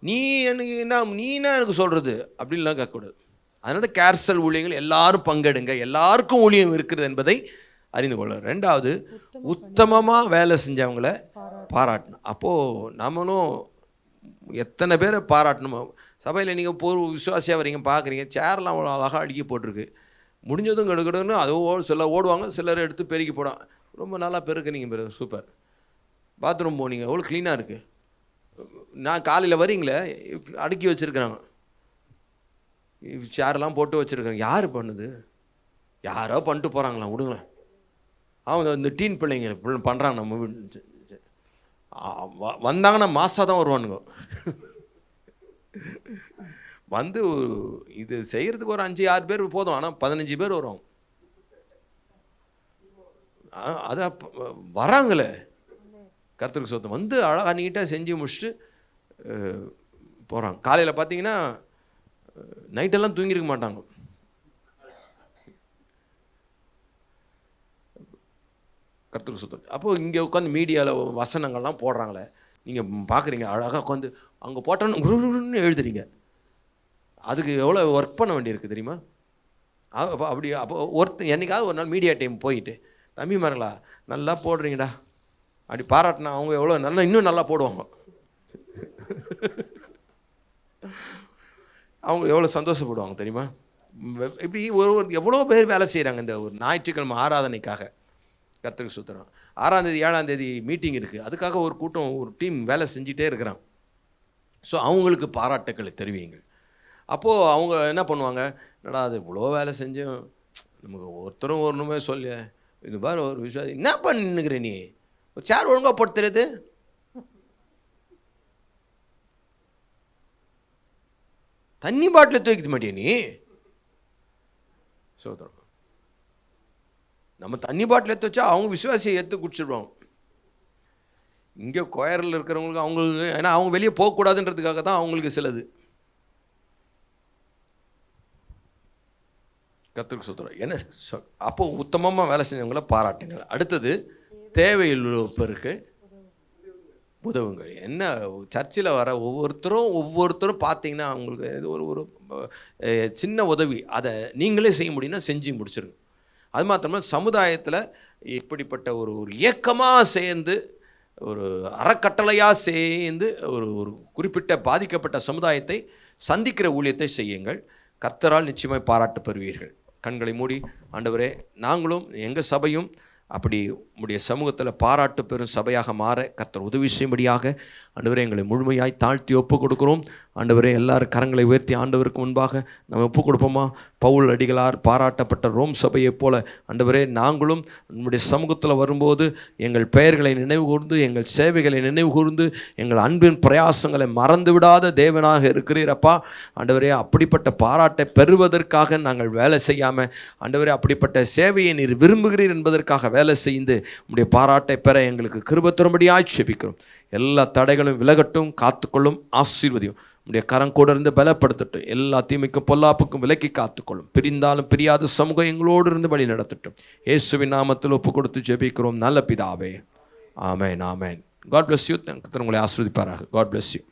நீ எனக்கு சொல்கிறது அப்படின்லாம் கேட்கக்கூடாது. அதனால தான் கேர்சல் ஊழியங்கள் எல்லாரும் பங்கெடுங்க, எல்லாருக்கும் ஊழியம் இருக்கிறது என்பதை அறிந்து கொள்ள. 2வது, உத்தமமாக வேலை செஞ்சவங்கள பாராட்டணும். அப்போது நம்மளும் எத்தனை பேரை பாராட்டணுமோ. சபையில் நீங்கள் விசுவாசியாக வரீங்க, பார்க்குறீங்க, சேர்லாம் அவ்வளோ அழகாக அடுக்கி போட்டிருக்கு, முடிஞ்சதும் கெடுக்கணும்னு அதுவும் சில ஓடுவாங்க, சிலர் எடுத்து பெருக்கி போடுவாங்க. ரொம்ப நல்லா பெருக்குறீங்க, சூப்பர். பாத்ரூம் போனீங்க, எவ்வளோ க்ளீனாக இருக்குது. நான் காலையில் வரீங்களே, அடுக்கி வச்சுருக்குறாங்க, சேர்லாம் போட்டு வச்சுருக்காங்க. யார் பண்ணுது? யாரோ பண்ணிட்டு போகிறாங்களாம், விடுங்களேன். அவங்க இந்த டீன் பிள்ளைங்க பண்ணுறாங்க. நம்ம வீட்டு வந்தாங்கன்னா மாதம் தான் வருவானுங்க. வந்து இது செய்கிறதுக்கு ஒரு 5-6 பேர் போதும், ஆனால் 15 பேர் வருவாங்க. அது வராங்களே, கர்த்தருக்கு சொத்தம் வந்து அழகாக நீட்டாக செஞ்சு முடிச்சுட்டு போகிறாங்க. காலையில் பார்த்தீங்கன்னா நைட்டெல்லாம் தூங்கியிருக்க மாட்டாங்க. கர்த்தருக்கு சுத்தம். அப்போது இங்கே உட்காந்து மீடியாவில் வசனங்கள்லாம் போடுறாங்களே, நீங்கள் பார்க்குறீங்க, அழகாக உட்காந்து அங்கே போட்டோன்னு எழுதுறீங்க. அதுக்கு எவ்வளோ ஒர்க் பண்ண வேண்டியிருக்கு தெரியுமா? அப்படி அப்போ என்னைக்காவது ஒரு நாள் மீடியா டைம் போயிட்டு, தம்பி மார்களா நல்லா போடுறீங்கடா அப்படி பாராட்டினா அவங்க எவ்வளோ நல்லா, இன்னும் நல்லா போடுவாங்க. அவங்க எவ்வளோ சந்தோஷப்படுவாங்க தெரியுமா? இப்படி எவ்வளோ பேர் வேலை செய்கிறாங்க இந்த ஒரு ஞாயிற்றுக்கிழமை ஆராதனைக்காக. கர்த்தருக்கு சுத்தரம். 6ஆம் தேதி 7ஆம் தேதி மீட்டிங் இருக்குது, அதுக்காக ஒரு கூட்டம், ஒரு டீம் வேலை செஞ்சிட்டே இருக்கிறான். ஸோ அவங்களுக்கு பாராட்டுக்களை தெரிவிங்க. அப்போது அவங்க என்ன பண்ணுவாங்க, என்னடா அது இவ்வளோ வேலை செஞ்சும் நமக்கு ஒருத்தரும் ஒன்றுமே சொல்லி, இது பாரு ஒரு விஷயம் என்ன பண்ணுங்கிற, நீ ஒரு சேர் ஒழுங்காக போட்டு தெரியுது, தண்ணி பாட்டில் தூக்கிக்க மாட்டியா நீ? சோதரம், நம்ம தண்ணி பாட்டில் எடுத்து வச்சா அவங்க விசுவாசியை எடுத்து குடிச்சிடுவாங்க. இங்கே கோயரில் இருக்கிறவங்களுக்கு அவங்களுக்கு, ஏன்னா அவங்க வெளியே போகக்கூடாதுன்றதுக்காக தான் அவங்களுக்கு சிலது. கர்த்தருக்கு ஸ்தோத்திரம். என்ன அப்போது உத்தமமாக வேலை செஞ்சவங்கள பாராட்டுங்கள். அடுத்தது, தேவையுள்ளவருக்கு உதவுங்க. என்ன சர்ச்சில் வர ஒவ்வொருத்தரும் பார்த்தீங்கன்னா அவங்களுக்கு ஒரு சின்ன உதவி, அதை நீங்களே செய்ய முடியும்னா செஞ்சு முடிச்சிருங்க. அது மாத்திரமே சமுதாயத்தில் இப்படிப்பட்ட ஒரு இயக்கமாக சேர்ந்து, ஒரு அறக்கட்டளையாக சேர்ந்து ஒரு குறிப்பிட்ட பாதிக்கப்பட்ட சமுதாயத்தை சந்திக்கிற ஊழியத்தை செய்யுங்கள். கர்த்தரால் நிச்சயமாய் பாராட்டு பெறுவீர்கள். கண்களை மூடி, ஆண்டவரே நாங்களும் எங்கள் சபையும் அப்படி உம்முடைய சமூகத்தில் பாராட்டு பெறும் சபையாக மாற கர்த்தர் உதவி செய்யும்படியாக ஆண்டவரே எங்களை முழுமையாய் தாழ்த்தி ஒப்பு கொடுக்குறோம். ஆண்டவரே எல்லாரும் கரங்களை உயர்த்தி ஆண்டவருக்கு முன்பாக நம்ம ஒப்பு கொடுப்போமா? பவுல் அடிகளார் பாராட்டப்பட்ட ரோம் சபையைப் போல ஆண்டவரே நாங்களும் உம்முடைய சமூகத்தில் வரும்போது எங்கள் பெயர்களை நினைவு கூர்ந்து, எங்கள் சேவைகளை நினைவு கூர்ந்து, எங்கள் அன்பின் பிரயாசங்களை மறந்து விடாத தேவனாக இருக்கிறீரப்பா. ஆண்டவரே அப்படிப்பட்ட பாராட்டை பெறுவதற்காக நாங்கள் வேலை செய்யாமல், ஆண்டவரே அப்படிப்பட்ட சேவையை நீர் விரும்புகிறீர் என்பதற்காக வேலை செய்து உம்முடைய பாராட்டை பெற எங்களுக்கு கிருபை தரும்படியாய் ஜெபிக்கிறோம். எல்லா தடைகளும் விலகட்டும், காத்துக்கொள்ளும், ஆசீர்வதியும். உம்முடைய கரம் கூட இருந்து பலப்படுத்தட்டும். எல்லா தீமைக்கும் பொல்லாப்புக்கும் விலக்கி காத்துக்கொள்ளும். பிரிந்தாலும் பிரியாத சமூகம் எங்களோடு இருந்து வழி நடத்தட்டும். இயேசுவின் நாமத்தில் ஒப்பு கொடுத்து ஜெபிக்கிறோம் நல்ல பிதாவே. ஆமென், ஆமென். God bless you. உங்களை ஆசீர்வதிப்பாராக. God bless you.